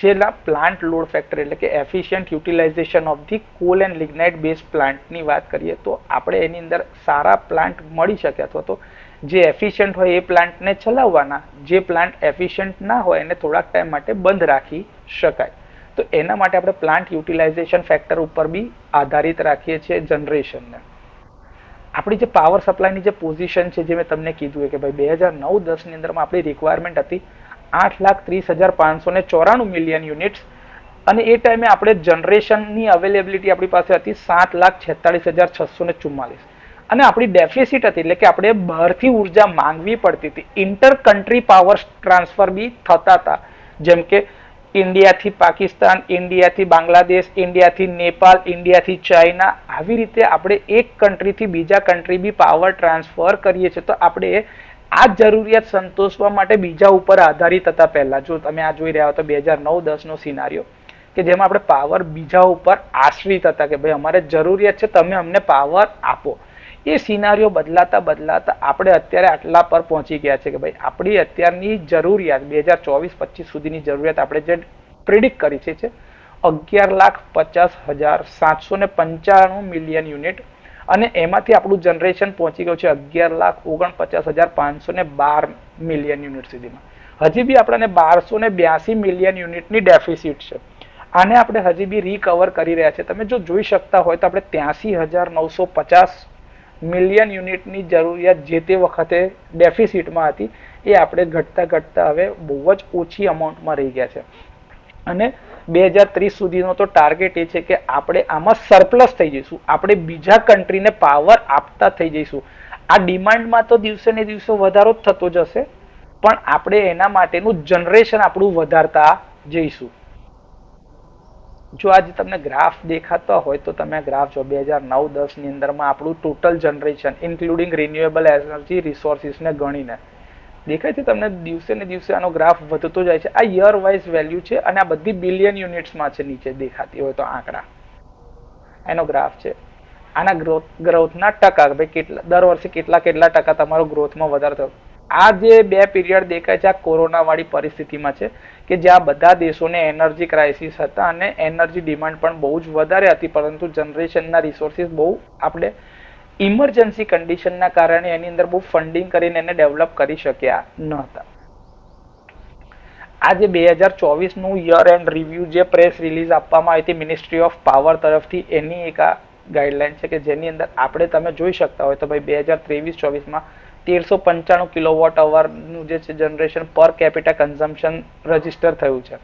જેના પ્લાન્ટ લોડ ફેક્ટર એટલે કે efficient utilisation of the coal and lignite base પ્લાન્ટની વાત કરીએ તો આપણે એની અંદર સારા પ્લાન્ટ મળી શકે, અથવા તો જે એફિશિયન્ટ હોય એ પ્લાન્ટને ચલાવવાના, જે પ્લાન્ટ એફિશિયન્ટ ના હોય એને થોડાક ટાઈમ માટે બંધ રાખી શકાય. તો એના માટે આપણે પ્લાન્ટ યુટિલાઇઝેશન ફેક્ટર ઉપર બી આધારિત રાખીએ છીએ જનરેશનને. આપણી જે પાવર સપ્લાયની જે પોઝિશન છે, જે મેં તમને કીધું કે ભાઈ 2009-10ની અંદરમાં આપણી રિક્વાયરમેન્ટ હતી 8,30,594 મિલિયન યુનિટ્સ, અને એ ટાઈમે આપણે જનરેશનની અવેલેબિલિટી આપણી પાસે હતી 7,46,644, અને આપણી ડેફિસિટ હતી એટલે કે આપણે બહારથી ઉર્જા માંગવી પડતી હતી. ઇન્ટર કન્ટ્રી પાવર ટ્રાન્સફર બી થતા હતા, જેમ કે ઇન્ડિયાથી પાકિસ્તાન, ઇન્ડિયાથી બાંગ્લાદેશ, ઇન્ડિયાથી નેપાળ, ઇન્ડિયાથી ચાઇના, આવી રીતે આપણે એક કન્ટ્રીથી બીજા કન્ટ્રી બી પાવર ટ્રાન્સફર કરીએ છીએ. તો આપણે આ જરૂરિયાત સંતોષવા માટે બીજા ઉપર આધારિત હતા પહેલા. જો તમે આ જોઈ રહ્યા હો તો 2009-10નો સિનારીઓ કે જેમાં આપણે પાવર બીજા ઉપર આશ્રિત હતા કે ભાઈ અમારે જરૂરિયાત છે, તમે અમને પાવર આપો. એ સિનારીઓ બદલાતા આપણે અત્યારે આટલા પર પહોંચી ગયા છે કે ભાઈ આપણી અત્યારની જરૂરિયાત 2024-25 સુધીની જરૂરિયાત આપણે જે પ્રિડિક્ટ કરી છે 11,50,795 મિલિયન યુનિટ, અને એમાંથી આપણું જનરેશન પહોંચી ગયું છે 11,49,512 મિલિયન યુનિટ સુધીમાં. હજી બી આપણને 1282 મિલિયન યુનિટની ડેફિસિટ છે. આને આપણે હજી બી રિકવર કરી રહ્યા છે. તમે જો જોઈ શકતા હોય તો આપણે 83,950 મિલિયન યુનિટની જરૂરિયાત જે તે વખતે ડેફિસિટમાં હતી, એ આપણે ઘટતા હવે બહુ જ ઓછી અમાઉન્ટમાં રહી ગયા છે. અને 2030 સુધીનો તો ટાર્ગેટ એ છે કે આપણે આમાં સરપ્લસ થઈ જઈશું, આપણે બીજા કન્ટ્રીને પાવર આપતા થઈ જઈશું. આ ડિમાન્ડમાં તો દિવસે ને દિવસે વધારો જ થતો જશે, પણ આપણે એના માટેનું જનરેશન આપણું વધારતા જઈશું. જો આજે તમને ગ્રાફ દેખાતા હોય તો તમે ગ્રાફ જો 2009-10ની અંદરમાં આપણું total generation including renewable energy રિસોર્સિસને ગણીને દેખાય છે તમને. દિવસે ને દિવસે આનો ગ્રાફ વધતો જાય છે. આ યર વાઇઝ વેલ્યુ છે અને આ બધી બિલિયન યુનિટ્સમાં છે. નીચે દેખાતી હોય તો આંકડા એનો ગ્રાફ છે. આના ગ્રોથના ટકા ભાઈ કેટલા દર વર્ષે કેટલા ટકા તમારો ગ્રોથમાં વધારો થયો. આ જે બે પીરિયડ દેખાય છે આ કોરોના વાળી પરિસ્થિતિમાં છે કે જ્યાં બધા દેશોને એનર્જી ક્રાઇસિસ હતા અને એનર્જી ડિમાન્ડ પણ બહુ જ વધારે હતી, પરંતુ જનરેશનના રિસોર્સિસ બહુ આપણે ઇમરજન્સી કન્ડિશનના કારણે એની અંદર બહુ ફંડિંગ કરીને એને ડેવલપ કરી શક્યા ન હતા. આ જે 2024નું યર એન્ડ રિવ્યુ જે પ્રેસ રિલીઝ આપવામાં આવી હતી મિનિસ્ટ્રી ઓફ પાવર તરફથી, એની એક આ ગાઈડલાઈન છે કે જેની અંદર આપણે તમે જોઈ શકતા હોય તો ભાઈ 2023-24માં 1395 કિલોવોટ અવરનું જે છે જનરેશન પર કેપિટા કન્ઝમ્પશન રજીસ્ટર થયું છે,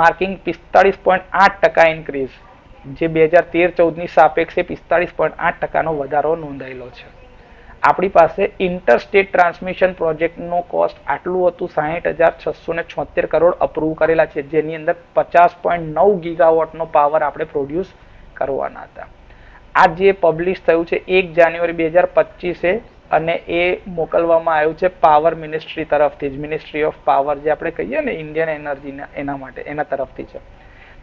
માર્કિંગ 45.8% ઇન્ક્રીઝ, જે 2013-14ની સાપેક્ષે 45.8%નો વધારો નોંધાયેલો છે. આપણી પાસે ઇન્ટરસ્ટેટ ટ્રાન્સમિશન પ્રોજેક્ટનો કોસ્ટ આટલું હતું 60,676 કરોડ અપ્રૂવ કરેલા છે, જેની અંદર 50.9 ગીગાવોટનો પાવર આપણે પ્રોડ્યુસ કરવાના હતા. આ જે પબ્લિશ થયું છે 1 જાન્યુઆરી 2025 અને એ મોકલવામાં આવ્યું છે પાવર મિનિસ્ટ્રી તરફથી જ, મિનિસ્ટ્રી ઓફ પાવર જે આપણે કહીએ ને ઇન્ડિયન એનર્જીના, એના માટે એના તરફથી છે.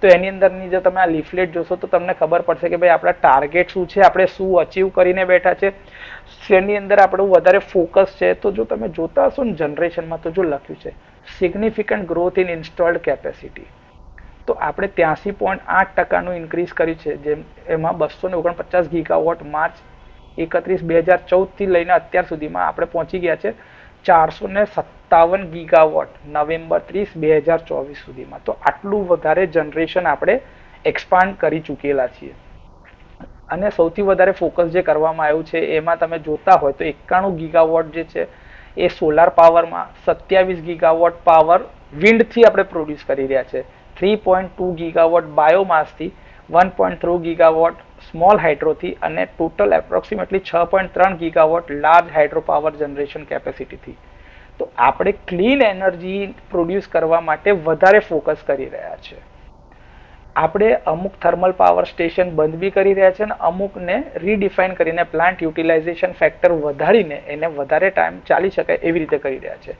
તો એની અંદરની જો તમે આ લીફલેટ જોશો તો તમને ખબર પડશે કે ભાઈ આપણા ટાર્ગેટ શું છે, આપણે શું અચીવ કરીને બેઠા છે, શેની અંદર આપણું વધારે ફોકસ છે. તો જો તમે જોતા હશો ને જનરેશનમાં તો જો લખ્યું છે significant growth in installed capacity, તો આપણે 83.8%નું ઇન્ક્રીઝ કર્યું છે, જેમ એમાં 249 ગીગાવોટ માર્ચ 31, 2014 થી લઈને અત્યાર સુધીમાં આપણે પહોંચી ગયા છે 457 ગીગાવોટ નવેમ્બર 30, 2024 સુધીમાં. તો આટલું વધારે જનરેશન આપણે એક્સપાન્ડ કરી ચૂકેલા છીએ. અને સૌથી વધારે ફોકસ જે કરવામાં આવ્યું છે એમાં તમે જોતા હોય તો 91 ગીગાવોટ જે છે એ સોલાર પાવરમાં, 27 ગીગાવોટ પાવર વિન્ડથી આપણે પ્રોડ્યુસ કરી રહ્યા છે, 3.2 ગીગાવોટ બાયોમાસથી, 1.3 ગીગાવોટ સ્મોલ હાઇડ્રોથી અને total approximately 6.3 gigawatt large hydro power generation કેપેસિટીથી. તો આપણે ક્લીન એનર્જી પ્રોડ્યુસ કરવા માટે વધારે ફોકસ કરી રહ્યા છે. આપણે અમુક થર્મલ પાવર સ્ટેશન બંધ બી કરી રહ્યા છે અને અમુકને રીડિફાઇન કરીને પ્લાન્ટ યુટિલાઇઝેશન ફેક્ટર વધારીને એને વધારે ટાઈમ ચાલી શકાય એવી રીતે કરી રહ્યા છે.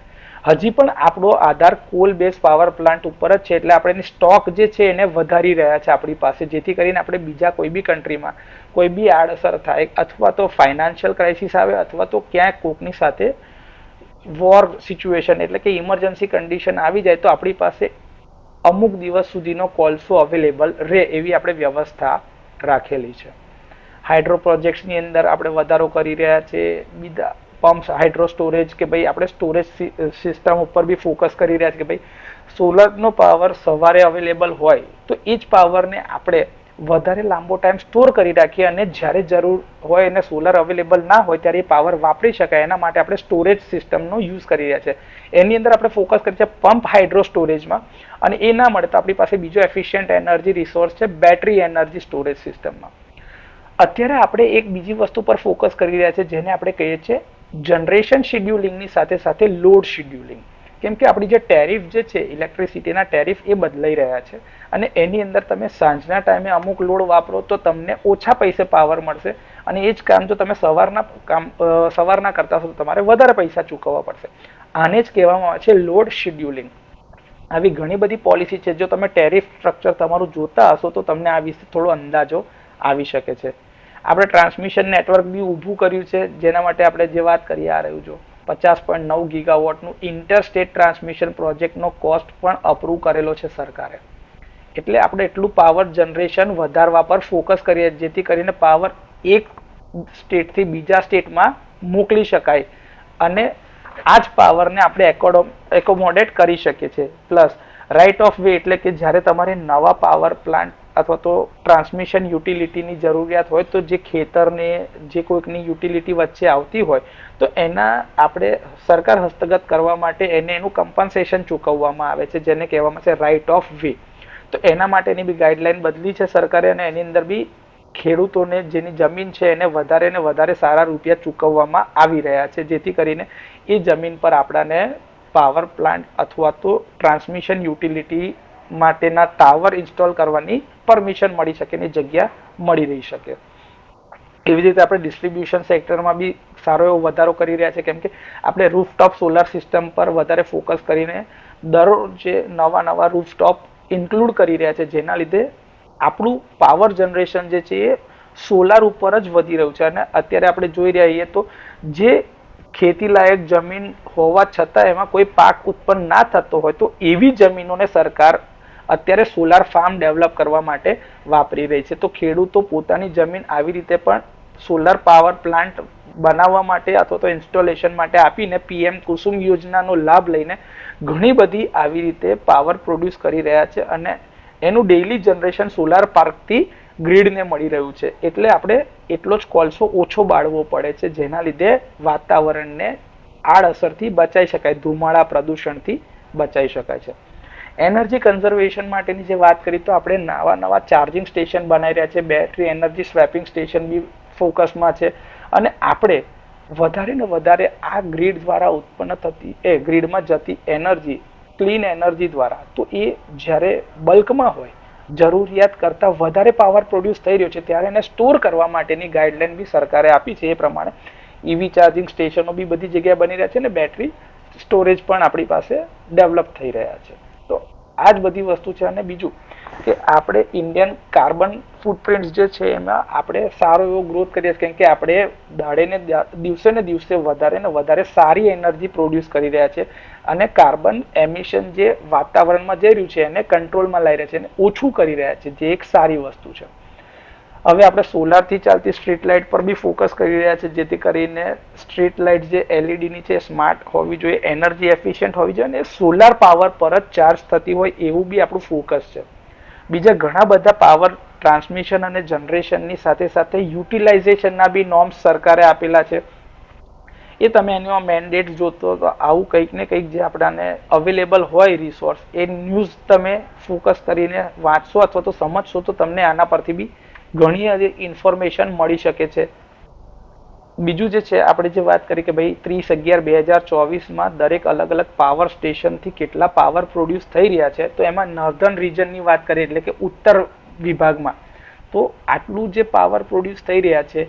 હજી પણ આપણો આધાર કોલ બેઝ પાવર પ્લાન્ટ ઉપર જ છે, એટલે આપણે એની સ્ટોક જે છે એને વધારી રહ્યા છે આપણી પાસે, જેથી કરીને આપણે બીજા કોઈ બી કન્ટ્રીમાં કોઈ બી આડઅસર થાય અથવા તો ફાઇનાન્શિયલ ક્રાઇસિસ આવે અથવા તો ક્યાંક કોકની સાથે વોર સિચ્યુએશન એટલે કે ઇમરજન્સી કન્ડિશન આવી જાય તો આપણી પાસે અમુક દિવસ સુધીનો કોલસો અવેલેબલ રહે એવી આપણે વ્યવસ્થા રાખેલી છે. હાઇડ્રો પ્રોજેક્ટ્સની અંદર આપણે વધારો કરી રહ્યા છે, બીજા પમ્પ્સ, હાઇડ્રો સ્ટોરેજ કે ભાઈ આપણે સ્ટોરેજ સિસ્ટમ ઉપર બી ફોકસ કરી રહ્યા છે કે ભાઈ સોલરનો પાવર સવારે અવેલેબલ હોય તો એ જ પાવરને આપણે વધારે લાંબો ટાઈમ સ્ટોર કરી રાખીએ અને જ્યારે જરૂર હોય અને સોલર અવેલેબલ ના હોય ત્યારે એ પાવર વાપરી શકાય, એના માટે આપણે સ્ટોરેજ સિસ્ટમનો યુઝ કરી રહ્યા છે. એની અંદર આપણે ફોકસ કરીએ છીએ પમ્પ હાઇડ્રો સ્ટોરેજમાં, અને એ ના મળે તો આપણી પાસે બીજો એફિશિયન્ટ એનર્જી રિસોર્સ છે બેટરી એનર્જી સ્ટોરેજ સિસ્ટમમાં. અત્યારે આપણે એક બીજી વસ્તુ પર ફોકસ કરી રહ્યા છે જેને આપણે કહીએ છીએ જનરેશન શેડ્યુલિંગની સાથે સાથે લોડ શેડ્યુલિંગ. કેમ કે આપણી જે ટેરિફ જે છે ઇલેક્ટ્રિસિટીના ટેરિફ એ બદલાઈ રહ્યા છે અને એની અંદર તમે સાંજના ટાઈમે અમુક લોડ વાપરો તો તમને ઓછા પૈસે પાવર મળશે અને એ જ કામ જો તમે સવારના કરતા હશો તો તમારે વધારે પૈસા ચૂકવવા પડશે. આને જ કહેવામાં આવે છે લોડ શેડ્યુલિંગ. આવી ઘણી બધી પોલિસી છે, જો તમે ટેરિફ સ્ટ્રક્ચર તમારું જોતા હશો તો તમને આ વિશે થોડો અંદાજો આવી શકે છે. આપણે ટ્રાન્સમિશન નેટવર્ક બી ઊભું કર્યું છે, જેના માટે આપણે જે વાત કરી આ રહ્યું જો 50.9 ગીગાવોટનું ઇન્ટરસ્ટેટ ટ્રાન્સમિશન પ્રોજેક્ટનો કોસ્ટ પણ અપ્રૂવ કરેલો છે સરકારે. એટલે આપણે એટલું પાવર જનરેશન વધારવા પર ફોકસ કરીએ જેથી કરીને પાવર એક સ્ટેટથી બીજા સ્ટેટમાં મોકલી શકાય અને આ જ પાવરને આપણે એકોમોડેટ કરી શકીએ છીએ. પ્લસ રાઇટ ઓફ વે એટલે કે જ્યારે તમારે નવા પાવર પ્લાન્ટ અથવા તો ટ્રાન્સમિશન યુટિલિટીની જરૂરિયાત હોય તો જે ખેતરને જે કોઈકની યુટિલિટી વચ્ચે આવતી હોય તો એના આપણે સરકાર હસ્તગત કરવા માટે એને એનું કમ્પન્સેશન ચૂકવવામાં આવે છે, જેને કહેવામાં છે રાઇટ ઓફ વે. તો એના માટેની બી ગાઈડલાઈન બદલી છે સરકારે અને એની અંદર બી ખેડૂતોને જેની જમીન છે એને વધારે ને વધારે સારા રૂપિયા ચૂકવવામાં આવી રહ્યા છે, જેથી કરીને એ જમીન પર આપણાને પાવર પ્લાન્ટ અથવા તો ટ્રાન્સમિશન યુટિલિટી માટેના ટાવર ઇન્સ્ટોલ કરવાની પરમિશન મળી શકે, એની જગ્યા મળી રહી શકે. એવી રીતે આપણે ડિસ્ટ્રીબ્યુશન સેક્ટરમાં બી સારો એવો વધારો કરી રહ્યા છે, કેમ કે આપણે રૂફટોપ સોલાર સિસ્ટમ પર વધારે ફોકસ કરીને દરરોજ નવા રૂફટોપ ઇન્ક્લુડ કરી રહ્યા છે, જેના લીધે આપણું પાવર જનરેશન જે છે એ સોલાર ઉપર જ વધી રહ્યું છે. અને અત્યારે આપણે જોઈ રહ્યા છીએ તો જે ખેતી લાયક જમીન હોવા છતાં એમાં કોઈ પાક ઉત્પન્ન ના થતો હોય તો એવી જમીનોને સરકાર અત્યારે સોલાર ફાર્મ ડેવલપ કરવા માટે વાપરી રહી છે. તો ખેડૂતો પોતાની જમીન આવી રીતે પણ સોલર પાવર પ્લાન્ટ બનાવવા માટે અથવા તો ઇન્સ્ટોલેશન માટે આપીને પીએમ કુસુમ યોજનાનો લાભ લઈને ઘણી બધી આવી રીતે પાવર પ્રોડ્યુસ કરી રહ્યા છે અને એનું ડેઇલી જનરેશન સોલાર પાર્કથી ગ્રીડને મળી રહ્યું છે. એટલે આપણે એટલો જ કોલસો ઓછો બાળવો પડે છે, જેના લીધે વાતાવરણને આડઅસરથી બચાવી શકાય, ધુમાડા પ્રદૂષણથી બચાવી શકાય છે. એનર્જી કન્ઝર્વેશન માટેની જે વાત કરી તો આપણે નવા ચાર્જિંગ સ્ટેશન બનાવી રહ્યા છે, બેટરી એનર્જી સ્વેપિંગ સ્ટેશન બી ફોકસમાં છે અને આપણે વધારે ને વધારે આ ગ્રીડ દ્વારા ઉત્પન્ન થતી ગ્રીડમાં જતી એનર્જી ક્લીન એનર્જી દ્વારા, તો એ જ્યારે બલ્કમાં હોય, જરૂરિયાત કરતાં વધારે પાવર પ્રોડ્યુસ થઈ રહ્યો છે ત્યારે એને સ્ટોર કરવા માટેની ગાઈડલાઈન બી સરકારે આપી છે. એ પ્રમાણે ઈવી ચાર્જિંગ સ્ટેશનો બી બધી જગ્યાએ બની રહ્યા છે ને બેટરી સ્ટોરેજ પણ આપણી પાસે ડેવલપ થઈ રહ્યા છે. તો આ જ બધી વસ્તુ છે. અને બીજું કે આપણે ઇન્ડિયન કાર્બન ફૂટપ્રિન્ટ્સ જે છે એમાં આપણે સારો એવો ગ્રોથ કરીએ છીએ, કેમ કે આપણે દિવસે ને દિવસે વધારે ને વધારે સારી એનર્જી પ્રોડ્યુસ કરી રહ્યા છે અને કાર્બન એમિશન જે વાતાવરણમાં જઈ રહ્યું છે એને કંટ્રોલમાં લાવી રહ્યા છે, એને ઓછું કરી રહ્યા છે, જે એક સારી વસ્તુ છે. હવે આપણે સોલારથી ચાલતી સ્ટ્રીટ લાઇટ પર બી ફોકસ કરી રહ્યા છે, જેથી કરીને સ્ટ્રીટ લાઇટ જે એલઈડીની છે સ્માર્ટ હોવી જોઈએ, એનર્જી એફિશિયન્ટ હોવી જોઈએ અને સોલાર પાવર પર જ ચાર્જ થતી હોય એવું બી આપણું ફોકસ છે. બીજા ઘણા બધા પાવર ટ્રાન્સમિશન અને જનરેશનની સાથે સાથે યુટિલાઇઝેશનના બી નોર્મ્સ સરકારે આપેલા છે. એ તમે એનો મેન્ડેટ જોતો તો આવું કંઈક ને કંઈક જે આપણાને અવેલેબલ હોય રિસોર્સ, એ ન્યૂઝ તમે ફોકસ કરીને વાંચશો અથવા તો સમજશો તો તમને આના પરથી બી ઘણી ઇન્ફોર્મેશન મળી શકે છે. બીજું જે છે આપણે જે વાત કરી કે ભાઈ 30/11/2024માં દરેક અલગ અલગ પાવર સ્ટેશનથી કેટલા પાવર પ્રોડ્યુસ થઈ રહ્યા છે, તો એમાં નોર્ધન રિજનની વાત કરીએ એટલે કે ઉત્તર વિભાગમાં તો આટલું જે પાવર પ્રોડ્યુસ થઈ રહ્યા છે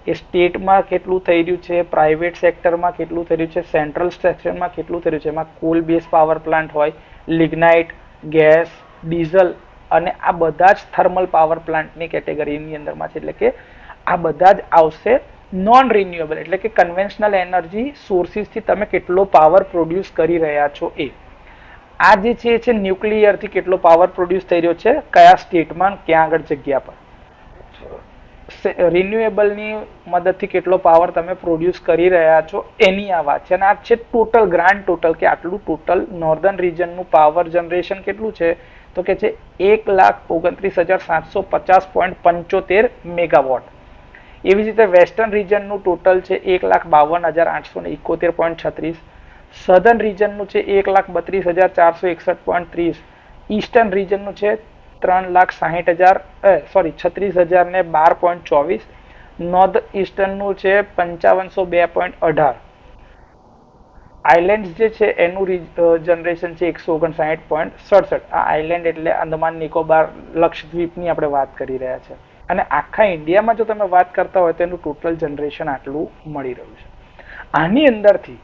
એ સ્ટેટમાં કેટલું થઈ રહ્યું છે, પ્રાઇવેટ સેક્ટરમાં કેટલું થઈ રહ્યું છે, સેન્ટ્રલ સેક્શનમાં કેટલું થઈ રહ્યું છે. એમાં કોલ બેઝ પાવર પ્લાન્ટ હોય, લિગ્નાઇટ, ગેસ, ડીઝલ અને આ બધા જ થર્મલ પાવર પ્લાન્ટની કેટેગરીની અંદરમાં છે. એટલે કે આ બધા જ આવશે નોન રિન્યુએબલ, એટલે કે કન્વેન્શનલ એનર્જી સોર્સિસથી તમે કેટલો પાવર પ્રોડ્યુસ કરી રહ્યા છો એ. આ જે છે ન્યુક્લિયરથી કેટલો પાવર પ્રોડ્યુસ થઈ રહ્યો છે, કયા સ્ટેટમાં, ક્યાં આગળ જગ્યા પર. રિન્યુએબલની મદદથી કેટલો પાવર તમે પ્રોડ્યુસ કરી રહ્યા છો એની આ વાત છે. અને આ છે ટોટલ ગ્રાન્ડ ટોટલ, કે આટલું ટોટલ નોર્ધન રિજનનું પાવર જનરેશન કેટલું છે તો કે છે 1,29,750.75 મેગાવોટ. એવી જ રીતે વેસ્ટર્ન રિજનનું ટોટલ છે 1,52,871.36, સધર્ન રિજનનું છે 1,32,461.30, ઈસ્ટર્ન રિજનનું છે 36,012.24, નોર્થ ઈસ્ટર્નનું છે 5502.18, આઇલેન્ડ જે છે એનું જનરેશન છે 159.67. આ આઇલેન્ડ એટલે અંદમાન નિકોબાર લક્ષદ્વીપની આપણે વાત કરી રહ્યા છે. અને આખા ઇન્ડિયામાં જો તમે વાત કરતા હોય તો એનું ટોટલ જનરેશન આટલું મળી રહ્યું છે. આની અંદરથી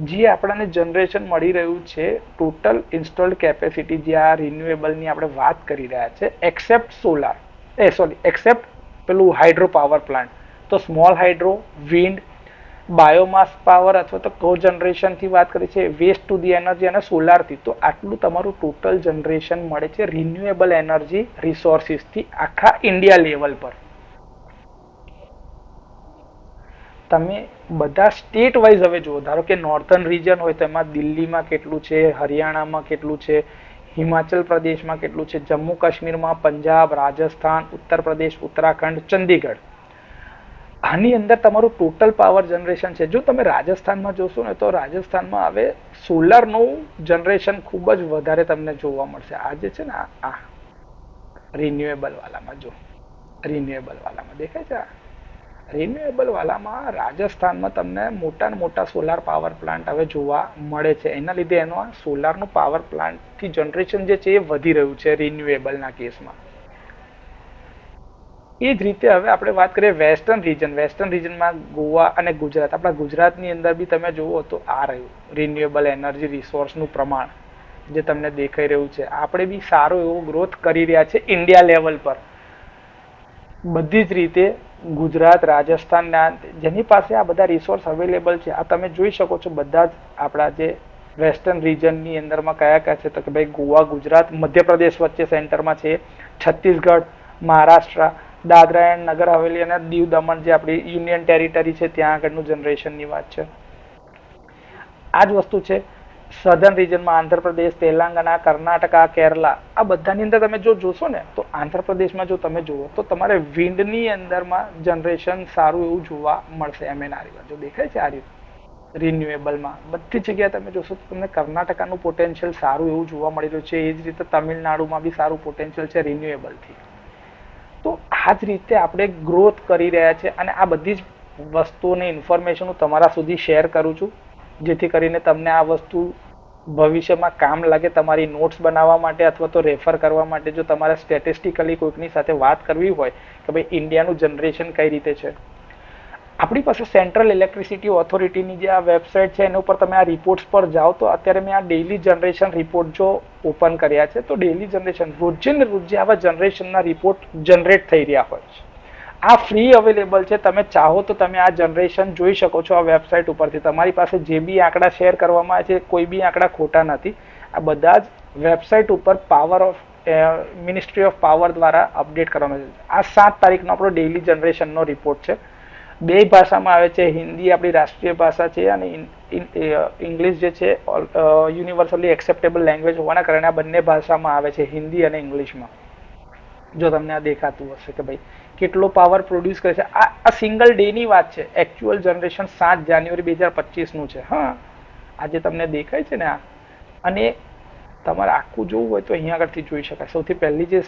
જે આપણને જનરેશન મળી રહ્યું છે, ટોટલ ઇન્સ્ટોલ્ડ કેપેસિટી જે આ રિન્યુએબલની આપણે વાત કરી રહ્યા છે, એક્સેપ્ટ પેલું હાઇડ્રો પાવર પ્લાન્ટ, તો small hydro, wind, biomass power અથવા તો કો જનરેશનથી વાત કરી છે, વેસ્ટ ટુ ધી એનર્જી અને સોલારથી, તો આટલું તમારું ટોટલ જનરેશન મળે છે રિન્યુએબલ એનર્જી રિસોર્સિસથી આખા ઇન્ડિયા લેવલ પર. તમે બધા સ્ટેટ વાઇઝ હવે જુઓ, ધારો કે નોર્થન રિજન હોય તો એમાં દિલ્હીમાં કેટલું છે, હરિયાણામાં કેટલું છે, હિમાચલ પ્રદેશમાં કેટલું છે, જમ્મુ કાશ્મીરમાં, પંજાબ, રાજસ્થાન, ઉત્તર પ્રદેશ, ઉત્તરાખંડ, ચંદીગઢ. આની અંદર તમારું ટોટલ પાવર જનરેશન છે. જો તમે રાજસ્થાનમાં જોશો ને તો રાજસ્થાનમાં હવે સોલારનું જનરેશન ખૂબ જ વધારે તમને જોવા મળશે. આ જે છે ને આ રિન્યુએબલ વાલામાં, જો રિન્યુએબલ વાલામાં દેખાય છે, રિન્યુએબલ વાલામાં રાજસ્થાનમાં તમને મોટા સોલાર પાવર પ્લાન્ટ હવે જોવા મળે છે. એના લીધે એનો આ સોલારનું પાવર પ્લાન્ટથી જનરેશન જે છે એ વધી રહ્યું છે રિન્યુએબલના કેસમાં. એ જ રીતે હવે આપણે વાત કરીએ વેસ્ટર્ન રિજનમાં ગોવા અને ગુજરાત. આપણા ગુજરાતની અંદર બી તમે જુઓ તો આ રહ્યું રિન્યુએબલ એનર્જી રિસોર્સનું પ્રમાણ જે તમને દેખાઈ રહ્યું છે. આપણે બી સારો એવો ગ્રોથ કરી રહ્યા છે ઇન્ડિયા લેવલ પર. બધી જ રીતે ગુજરાત, રાજસ્થાન, જેની પાસે આ બધા રિસોર્સ અવેલેબલ છે, આ તમે જોઈ શકો છો. બધા જ આપણા જે વેસ્ટર્ન રિજનની અંદરમાં કયા કયા છે તો કે ભાઈ ગોવા, ગુજરાત, મધ્યપ્રદેશ વચ્ચે સેન્ટરમાં છે, છત્તીસગઢ, મહારાષ્ટ્ર, દાદરા એન્ડ નગર હવેલી અને દીવ દમણ જે આપણી યુનિયન ટેરિટરી છે ત્યાં આગળનું જનરેશનની વાત છે. આ જ વસ્તુ છે સધર્ન રિજનમાં આંધ્રપ્રદેશ, તેલંગાણા, કર્ણાટકા, કેરલા, આ બધાની અંદર તમે જો જોશો ને તો આંધ્રપ્રદેશમાં જો તમે જુઓ તો તમારે વિન્ડની અંદરમાં જનરેશન સારું એવું જોવા મળશે. MNRE જો દેખાય છે આ રીતે રિન્યુએબલમાં બધી જગ્યાએ તમે જોશો તો તમને કર્ણાટકાનું પોટેન્શિયલ સારું એવું જોવા મળી રહ્યું છે. એ જ રીતે તમિલનાડુમાં બી સારું પોટેન્શિયલ છે રિન્યુએબલથી. તો આ જ રીતે આપણે ગ્રોથ કરી રહ્યા છે અને આ બધી જ વસ્તુઓની ઇન્ફોર્મેશન હું તમારા સુધી શેર કરું છું જેથી કરીને તમને આ વસ્તુ ભવિષ્યમાં કામ લાગે તમારી નોટ્સ બનાવવા માટે અથવા તો રેફર કરવા માટે. જો તમારે સ્ટેટિસ્ટિકલી કોઈકની સાથે વાત કરવી હોય કે ભાઈ ઇન્ડિયાનું જનરેશન કઈ રીતે છે, આપણી પાસે સેન્ટ્રલ ઇલેક્ટ્રિસિટી ઓથોરિટીની જે આ વેબસાઇટ છે એના ઉપર તમે આ રિપોર્ટ્સ પર જાઓ તો અત્યારે મેં આ ડેઇલી જનરેશન રિપોર્ટ જો ઓપન કર્યા છે તો ડેઇલી જનરેશન રોજે ને રોજે આવા જનરેશનના રિપોર્ટ જનરેટ થઈ રહ્યા હોય છે. આ ફ્રી અવેલેબલ છે. તમે ચાહો તો તમે આ જનરેશન જોઈ શકો છો આ વેબસાઇટ ઉપરથી. તમારી પાસે જે બી આંકડા શેર કરવામાં આવે છે કોઈ બી આંકડા ખોટા નથી. આ બધા જ વેબસાઇટ ઉપર મિનિસ્ટ્રી ઓફ પાવર દ્વારા અપડેટ કરવામાં આવે છે. આ 7 તારીખનો આપણો ડેઇલી જનરેશનનો રિપોર્ટ છે. 2 ભાષામાં આવે છે. હિન્દી આપણી રાષ્ટ્રીય ભાષા છે અને ઇંગ્લિશ જે છે યુનિવર્સલી એક્સેપ્ટેબલ લેંગ્વેજ હોવાના કારણે આ બંને ભાષામાં આવે છે, હિન્દી અને ઇંગ્લિશમાં. જો તમને આ દેખાતું હશે કે ભાઈ કેટલો પાવર પ્રોડ્યુસ કરે છે. આ સિંગલ ડેની વાત છે. એકચ્યુઅલ જનરેશન 7 જાન્યુઆરી 2025નું છે. હા, આજે તમને દેખાય છે ને આ. અને તમારે આખું જોવું હોય તો અહીંયા આગળથી જોઈ શકાય. સૌથી પહેલી જે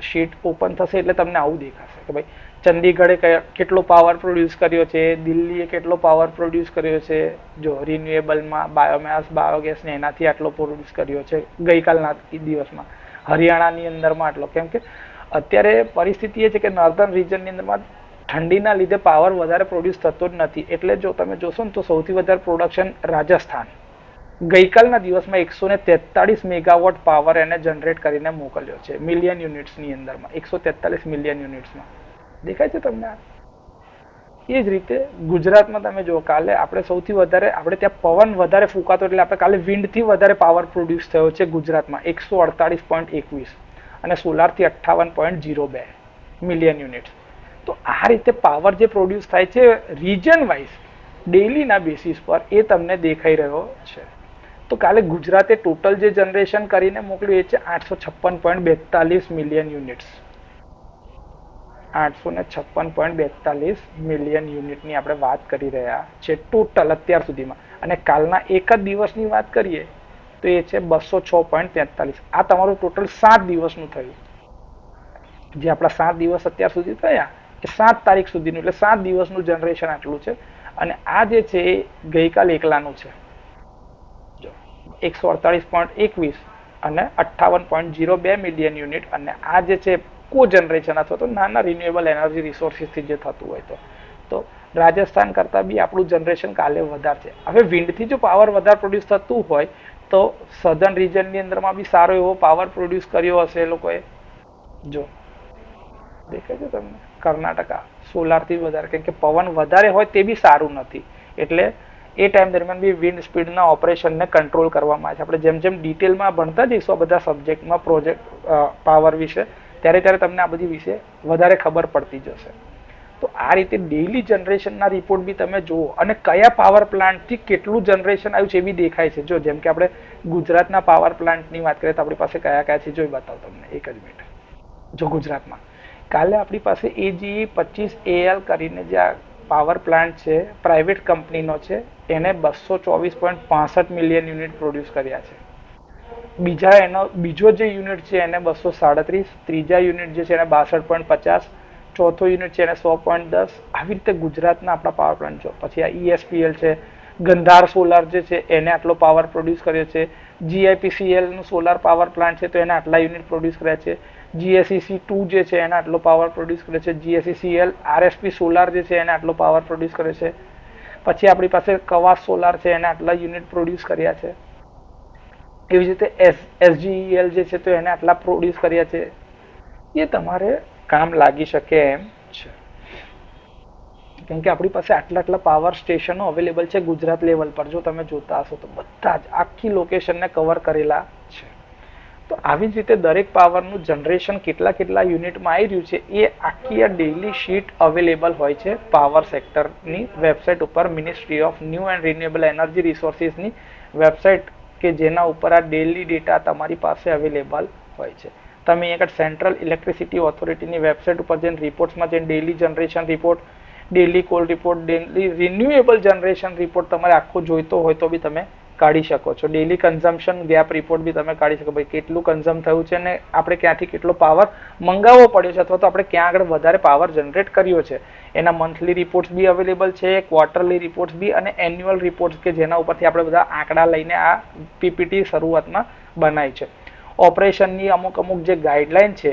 શીટ ઓપન થશે એટલે તમને આવું દેખાશે કે ભાઈ ચંદીગઢે કેટલો પાવર પ્રોડ્યુસ કર્યો છે, દિલ્હીએ કેટલો પાવર પ્રોડ્યુસ કર્યો છે. જો રિન્યુએબલમાં બાયોમેસ, બાયોગેસ ને એનાથી આટલો પ્રોડ્યુસ કર્યો છે ગઈકાલના દિવસમાં. હરિયાણાની અંદરમાં આટલો. કેમ કે અત્યારે પરિસ્થિતિ એ છે કે નોર્ધન રિજનની અંદરમાં ઠંડીના લીધે પાવર વધારે પ્રોડ્યુસ થતો જ નથી. એટલે જો તમે જોશો ને તો સૌથી વધારે પ્રોડક્શન રાજસ્થાન ગઈકાલના દિવસમાં 143 મેગાવોટ પાવર એને જનરેટ કરીને મોકલ્યો છે મિલિયન યુનિટ્સની અંદરમાં. 143 મિલિયન યુનિટ્સમાં દેખાય છે તમને આ. એ જ રીતે ગુજરાતમાં તમે જો કાલે આપણે સૌથી વધારે આપણે ત્યાં પવન વધારે ફૂંકાતો એટલે આપણે કાલે વિન્ડથી વધારે પાવર પ્રોડ્યુસ થયો છે ગુજરાતમાં 148.21 અને સોલારથી 58.02 મિલિયન યુનિટ્સ. તો આ રીતે પાવર જે પ્રોડ્યુસ થાય છે રિજન વાઇઝ ડેઇલીના બેસિસ પર એ તમને દેખાઈ રહ્યો છે. તો કાલે ગુજરાતે ટોટલ જે જનરેશન કરીને મોકલ્યું એ છે 856.42 મિલિયન યુનિટ્સ. 856.42 મિલિયન યુનિટની આપણે વાત કરી રહ્યા છે ટોટલ અત્યાર સુધીમાં. અને કાલના એક જ દિવસની વાત કરીએ તો એ છે 206.43. આ તમારું ટોટલ 7 દિવસનું થયું. જે આપણા 7 દિવસ અત્યાર સુધી થયા એ 7 તારીખ સુધીનું એટલે 7 દિવસનું જનરેશન આટલું છે. અને આ જે છે એ ગઈકાલ એકલાનું છે. જો 148.21 અને 58.02 મિલિયન યુનિટ. અને આ જે છે કો જનરેશન અથવા તો નાના રિન્યુએબલ એનર્જી રિસોર્સિસથી જે થતું હોય તો રાજસ્થાન કરતાં બી આપણું જનરેશન કાલે વધારે છે. હવે વિન્ડથી જો પાવર વધારે પ્રોડ્યુસ થતું હોય તો સધર્ન રિજનની અંદરમાં બી સારો એવો પાવર પ્રોડ્યુસ કર્યો હશે એ લોકોએ. જો દેખાય છે તમને કર્ણાટકા સોલારથી વધારે, કેમ કે પવન વધારે હોય તે બી સારું નથી. એટલે એ ટાઈમ દરમિયાન બી વિન્ડ સ્પીડના ઓપરેશનને કંટ્રોલ કરવામાં આવે છે. આપણે જેમ જેમ ડિટેલમાં ભણતા જઈશું આ બધા સબ્જેક્ટમાં પ્રોજેક્ટ પાવર વિશે ત્યારે તમને આ બધી વિશે વધારે ખબર પડતી જશે. તો આ રીતે ડેઇલી જનરેશનના રિપોર્ટ બી તમે જુઓ અને કયા પાવર પ્લાન્ટથી કેટલું જનરેશન આવ્યું છે એ બી દેખાય છે. જો જેમ કે આપણે ગુજરાતના પાવર પ્લાન્ટની વાત કરીએ તો આપણી પાસે કયા કયા છે જોઈ બતાવો તમને એક જ મિનિટ. જો ગુજરાતમાં કાલે આપણી પાસે AGE 25AL કરીને જે આ પાવર પ્લાન્ટ છે પ્રાઇવેટ કંપનીનો છે એને 224.65 મિલિયન યુનિટ પ્રોડ્યુસ કર્યા છે. બીજો જે યુનિટ છે એને 237, ત્રીજા યુનિટ જે છે એને 62.50, ચોથો યુનિટ છે એને 100.10. આવી રીતે ગુજરાતના આપણા પાવર પ્લાન્ટ છે. પછી આ ESPL છે, ગંધાર સોલાર જે છે એને આટલો પાવર પ્રોડ્યુસ કર્યો છે. GIPCL નું સોલાર પાવર પ્લાન્ટ છે તો એને આટલા યુનિટ પ્રોડ્યુસ કર્યા છે. GSEC2 જે છે એને આટલો પાવર પ્રોડ્યુસ કર્યો છે. GSECL RSP સોલાર જે છે એને આટલો પાવર પ્રોડ્યુસ કર્યો છે. પછી આપણી પાસે કવાસ સોલાર છે એને આટલા યુનિટ પ્રોડ્યુસ કર્યા છે. એવી રીતે SGEL જે છે તો એને આટલા પ્રોડ્યુસ કર્યા છે. એ તમારે કામ લાગી શકે એમ છે, કેમ કે આપણી પાસે આટલા પાવર સ્ટેશનો અવેલેબલ છે ગુજરાત લેવલ પર. જો તમે જોતા હશો તો બધા જ આખી લોકેશનને કવર કરેલા છે. તો આવી જ રીતે દરેક પાવરનું જનરેશન કેટલા યુનિટમાં આવી રહ્યું છે એ આખી આ ડેઇલી શીટ અવેલેબલ હોય છે પાવર સેક્ટરની વેબસાઇટ ઉપર, ministry of new and renewable energy રિસોર્સિસની વેબસાઇટ, કે જેના ઉપર આ ડેઇલી ડેટા તમારી પાસે અવેલેબલ હોય છે. તમે અહીંયા સેન્ટ્રલ ઇલેક્ટ્રિસિટી ઓથોરિટીની વેબસાઇટ ઉપર જઈને રિપોર્ટ્સમાં જઈને daily generation report, daily call report, daily renewable generation report તમારે આખો જોઈતો હોય તો બી તમે કાઢી શકો છો. ડેઇલી કન્ઝમ્પશન ગેપ રિપોર્ટ બી તમે કાઢી શકો, ભાઈ કેટલું કન્ઝમ થયું છે ને આપણે ક્યાંથી કેટલો પાવર મંગાવવો પડ્યો છે અથવા તો આપણે ક્યાં આગળ વધારે પાવર જનરેટ કર્યો છે. એના મંથલી રિપોર્ટ્સ બી અવેલેબલ છે, ક્વાર્ટરલી રિપોર્ટ્સ બી અને એન્યુઅલ રિપોર્ટ્સ, કે જેના ઉપરથી આપણે બધા આંકડા લઈને આ પીપીટી શરૂઆતમાં બનાવી છે. ઓપરેશનની અમુક જે ગાઈડલાઈન છે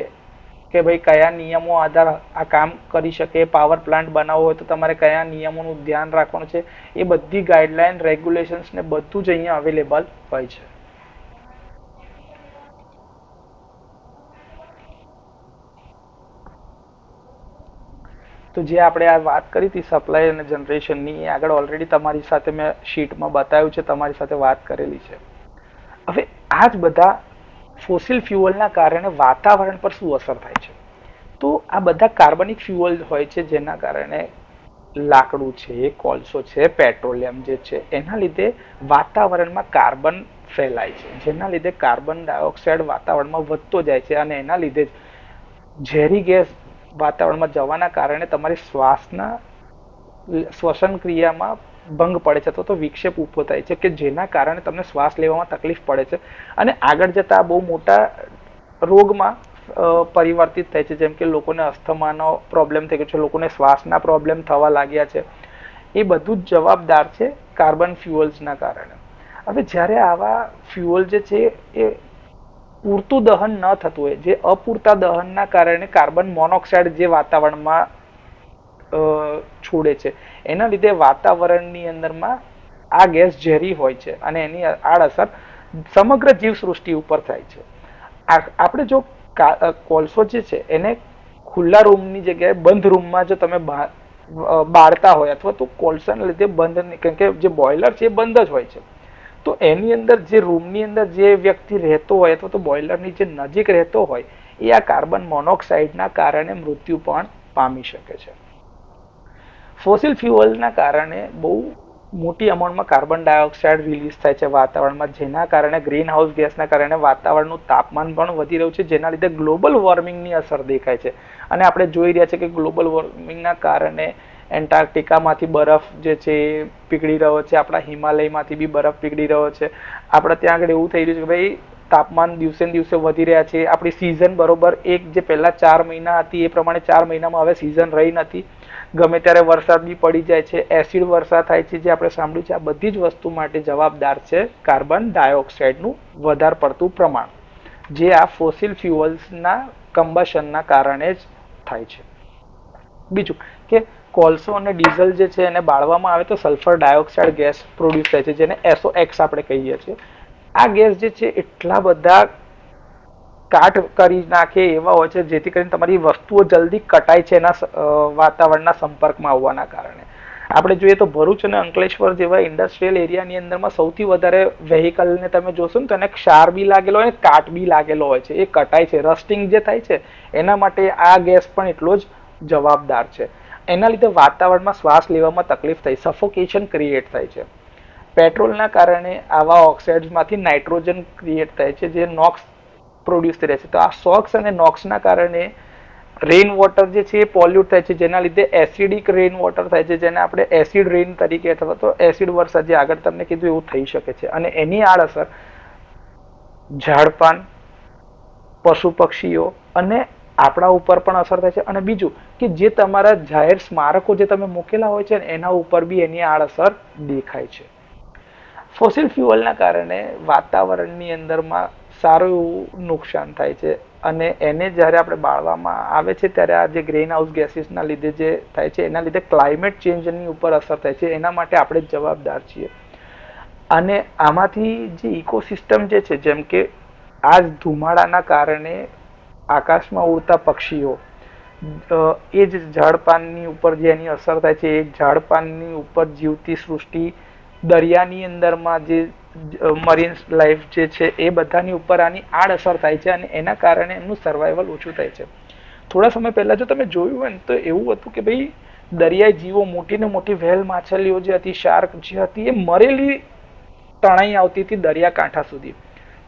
કે ભાઈ કયા નિયમો આધાર આ કામ કરી શકે, પાવર પ્લાન્ટ બનાવવો હોય તો તમારે કયા નિયમોનું ધ્યાન રાખવાનું છે, એ બધી ગાઈડલાઈન, રેગ્યુલેશન્સ ને બધું જ અહીંયા અવેલેબલ હોય છે. તો જે આપણે આ વાત કરી હતી સપ્લાય અને જનરેશનની, એ આગળ ઓલરેડી તમારી સાથે મેં શીટમાં બતાવ્યું છે, તમારી સાથે વાત કરેલી છે. હવે આ જ બધા ફોસિલ ફ્યુઅલના કારણે વાતાવરણ પર શું અસર થાય છે? તો આ બધા કાર્બનિક ફ્યુઅલ હોય છે, જેના કારણે લાકડું છે, કોલસો છે, પેટ્રોલિયમ જે છે, એના લીધે વાતાવરણમાં કાર્બન ફેલાય છે, જેના લીધે કાર્બન ડાયોક્સાઇડ વાતાવરણમાં વધતો જાય છે અને એના લીધે ઝેરી ગેસ વાતાવરણમાં જવાના કારણે તમારી શ્વસન ક્રિયામાં ભંગ પડે છે અથવા તો વિક્ષેપ ઊભો થાય છે, કે જેના કારણે તમને શ્વાસ લેવામાં તકલીફ પડે છે અને આગળ જતા બહુ મોટા રોગમાં પરિવર્તિત થાય છે. જેમ કે લોકોને અસ્થમાનો પ્રોબ્લેમ થઈ ગયો છે, લોકોને શ્વાસના પ્રોબ્લેમ થવા લાગ્યા છે. એ બધું જ જવાબદાર છે કાર્બન ફ્યુઅલ્સના કારણે. હવે જ્યારે આવા ફ્યુઅલ જે છે એ પૂરતું દહન ન થતું હોય, જે અપૂરતા દહનના કારણે કાર્બન મોનોક્સાઇડ જે વાતાવરણમાં છોડે છે, એના લીધે વાતાવરણની અંદરમાં આ ગેસ ઝેરી હોય છે અને એની આડઅસર સમગ્ર જીવસૃષ્ટિ ઉપર થાય છે. આપણે જો કોલસો જે છે એને ખુલ્લા રૂમની જગ્યાએ બંધ રૂમમાં જો તમે બાળતા હોય અથવા તો કોલસાને લીધે બંધ, કેમ કે જે બોઇલર છે એ બંધ જ હોય છે, તો એની અંદર જે રૂમની અંદર જે વ્યક્તિ રહેતો હોય અથવા તો બોઇલરની જે નજીક રહેતો હોય એ આ કાર્બન મોનોક્સાઇડના કારણે મૃત્યુ પણ પામી શકે છે. ફોસિલ ફ્યુઅલના કારણે બહુ મોટી અમાઉન્ટમાં કાર્બન ડાયોક્સાઇડ રિલીઝ થાય છે વાતાવરણમાં, જેના કારણે ગ્રીન હાઉસ ગેસના કારણે વાતાવરણનું તાપમાન પણ વધી રહ્યું છે, જેના લીધે ગ્લોબલ વોર્મિંગની અસર દેખાય છે. અને આપણે જોઈ રહ્યા છીએ કે ગ્લોબલ વોર્મિંગના કારણે એન્ટાર્કટિકામાંથી બરફ જે છે એ પીગળી રહ્યો છે, આપણા હિમાલયમાંથી બી બરફ પીગળી રહ્યો છે. આપણે ત્યાં આગળ એવું થઈ રહ્યું છે કે ભાઈ તાપમાન દિવસે ને દિવસે વધી રહ્યા છે. આપણી સિઝન બરોબર જે પહેલા 4 મહિના હતી એ પ્રમાણે 4 મહિનામાં હવે સિઝન રહી નથી. ગમે ત્યારે વરસાદ બી પડી જાય છે, એસિડ વર્ષા થાય છે, જે આપણે સાંભળ્યું છે. આ બધી જ વસ્તુ માટે જવાબદાર છે કાર્બન ડાયોક્સાઇડનું વધારે પડતું પ્રમાણ, જે આ ફોસિલ ફ્યુઅલ્સના કમ્બશનના કારણે જ થાય છે. બીજું કે કોલસો અને ડીઝલ જે છે એને બાળવામાં આવે તો સલ્ફર ડાયોક્સાઇડ ગેસ પ્રોડ્યુસ થાય છે, જેને SOx આપણે કહીએ છીએ. આ ગેસ જે છે એટલા બધા કાટ કરી નાખે એવા હોય છે, જેથી કરીને તમારી વસ્તુઓ જલ્દી કટાય છે એના વાતાવરણના સંપર્કમાં આવવાના કારણે. આપણે જોઈએ તો ભરૂચ અને અંકલેશ્વર જેવા ઇન્ડસ્ટ્રીયલ એરિયાની અંદરમાં સૌથી વધારે વેહિકલને તમે જોશો ને તો એને ક્ષાર બી લાગેલો હોય, કાટ બી લાગેલો હોય છે, એ કટાય છે. રસ્ટિંગ જે થાય છે એના માટે આ ગેસ પણ એટલો જ જવાબદાર છે. એના લીધે વાતાવરણમાં શ્વાસ લેવામાં તકલીફ થાય, સફોકેશન ક્રિએટ થાય છે. પેટ્રોલના કારણે આવા ઓક્સાઇડ્સમાંથી નાઇટ્રોજન ક્રિએટ થાય છે, જે નોક્સ પ્રોડ્યુસ થઈ રહે છે. તો આ સોક્સ અને નોક્સના કારણે રેઇન વોટર જે છે એ પોલ્યુટ થાય છે, જેના લીધે એસિડિક રેઇન વોટર થાય છે, જેને આપણે એસિડ રેઇન તરીકે અથવા તો એસિડ વરસાદ જે આગળ તમને કીધું એવું થઈ શકે છે. અને એની આડઅસર ઝાડપાન, પશુ પક્ષીઓ અને આપણા ઉપર પણ અસર થાય છે. અને બીજું કે જે તમારા જાહેર સ્મારકો જે તમે મૂકેલા હોય છે એના ઉપર બી એની આડઅસર દેખાય છે. ફોસિલ ફ્યુઅલના કારણે વાતાવરણની અંદરમાં સારું એવું નુકસાન થાય છે અને એને જ્યારે આપણે બાળવામાં આવે છે ત્યારે આ જે ગ્રીન હાઉસ ગેસીસના લીધે જે થાય છે એના લીધે ક્લાઇમેટ ચેન્જની ઉપર અસર થાય છે. એના માટે આપણે જ જવાબદાર છીએ. અને આમાંથી જે ઇકોસિસ્ટમ જે છે, જેમ કે આ ધુમાડાના કારણે આકાશમાં ઉડતા પક્ષીઓ, એ જ ઝાડપાનની ઉપર જે એની અસર થાય છે, એ ઝાડપાનની ઉપર જીવતી સૃષ્ટિ દરિયાની અંદરમાં જે મરીન લાઈફ જે છે એ બધાની ઉપર આની આડઅસર થાય છે અને એના કારણે એમનું સર્વાઈવલ ઓછું થાય છે. થોડા સમય પહેલા જો તમે જોયું હોય ને તો એવું હતું કે ભાઈ દરિયાઈ જીવો મોટી ને મોટી વ્હેલ માછલીઓ જે હતી, શાર્ક જે હતી, એ મરેલી તણાઈ આવતી હતી દરિયાકાંઠા સુધી.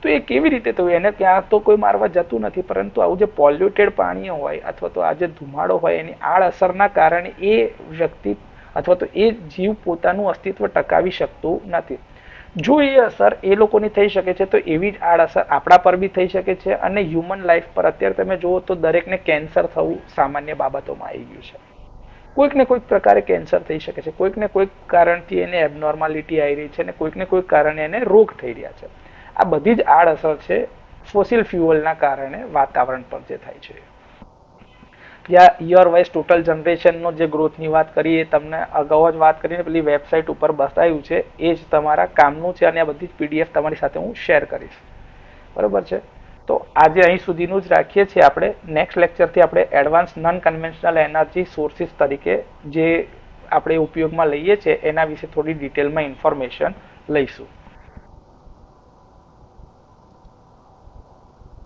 તો એ કેવી રીતે થયું? એને ત્યાં તો કોઈ મારવા જતું નથી, પરંતુ આવું જે પોલ્યુટેડ પાણી હોય અથવા તો આ જે ધુમાડો હોય એની આડઅસરના કારણે એ વ્યક્તિ અથવા તો એ જીવ પોતાનું અસ્તિત્વ ટકાવી શકતું નથી. જો એ અસર એ લોકોની થઈ શકે છે તો એવી જ આડઅસર આપણા પર બી થઈ શકે છે. અને હ્યુમન લાઈફ પર અત્યારે તમે જુઓ તો દરેકને કેન્સર થવું સામાન્ય બાબતોમાં આવી ગયું છે. કોઈક ને કોઈક પ્રકારે કેન્સર થઈ શકે છે, કોઈક ને કોઈક કારણથી એને એબનોર્માલિટી આવી રહી છે અને કોઈક ને કોઈક કારણે એને રોગ થઈ રહ્યા છે. આ બધી જ આડઅસર છે ફોસિલ ફ્યુઅલના કારણે વાતાવરણ પર જે થાય છે. યર વાઇઝ ટોટલ જનરેશનનો જે ગ્રોથની વાત કરી એ તમને અગાઉ જ વાત કરીને પેલી વેબસાઇટ ઉપર બતાવ્યું છે, એ જ તમારા કામનું છે અને આ બધી જ પીડીએફ તમારી સાથે હું શેર કરીશ. બરોબર છે? તો આજે અહીં સુધીનું જ રાખીએ છીએ આપણે. નેક્સ્ટ લેક્ચરથી આપણે advance non conventional energy sources તરીકે જે આપણે ઉપયોગમાં લઈએ છીએ એના વિશે થોડી ડિટેલમાં ઇન્ફોર્મેશન લઈશું.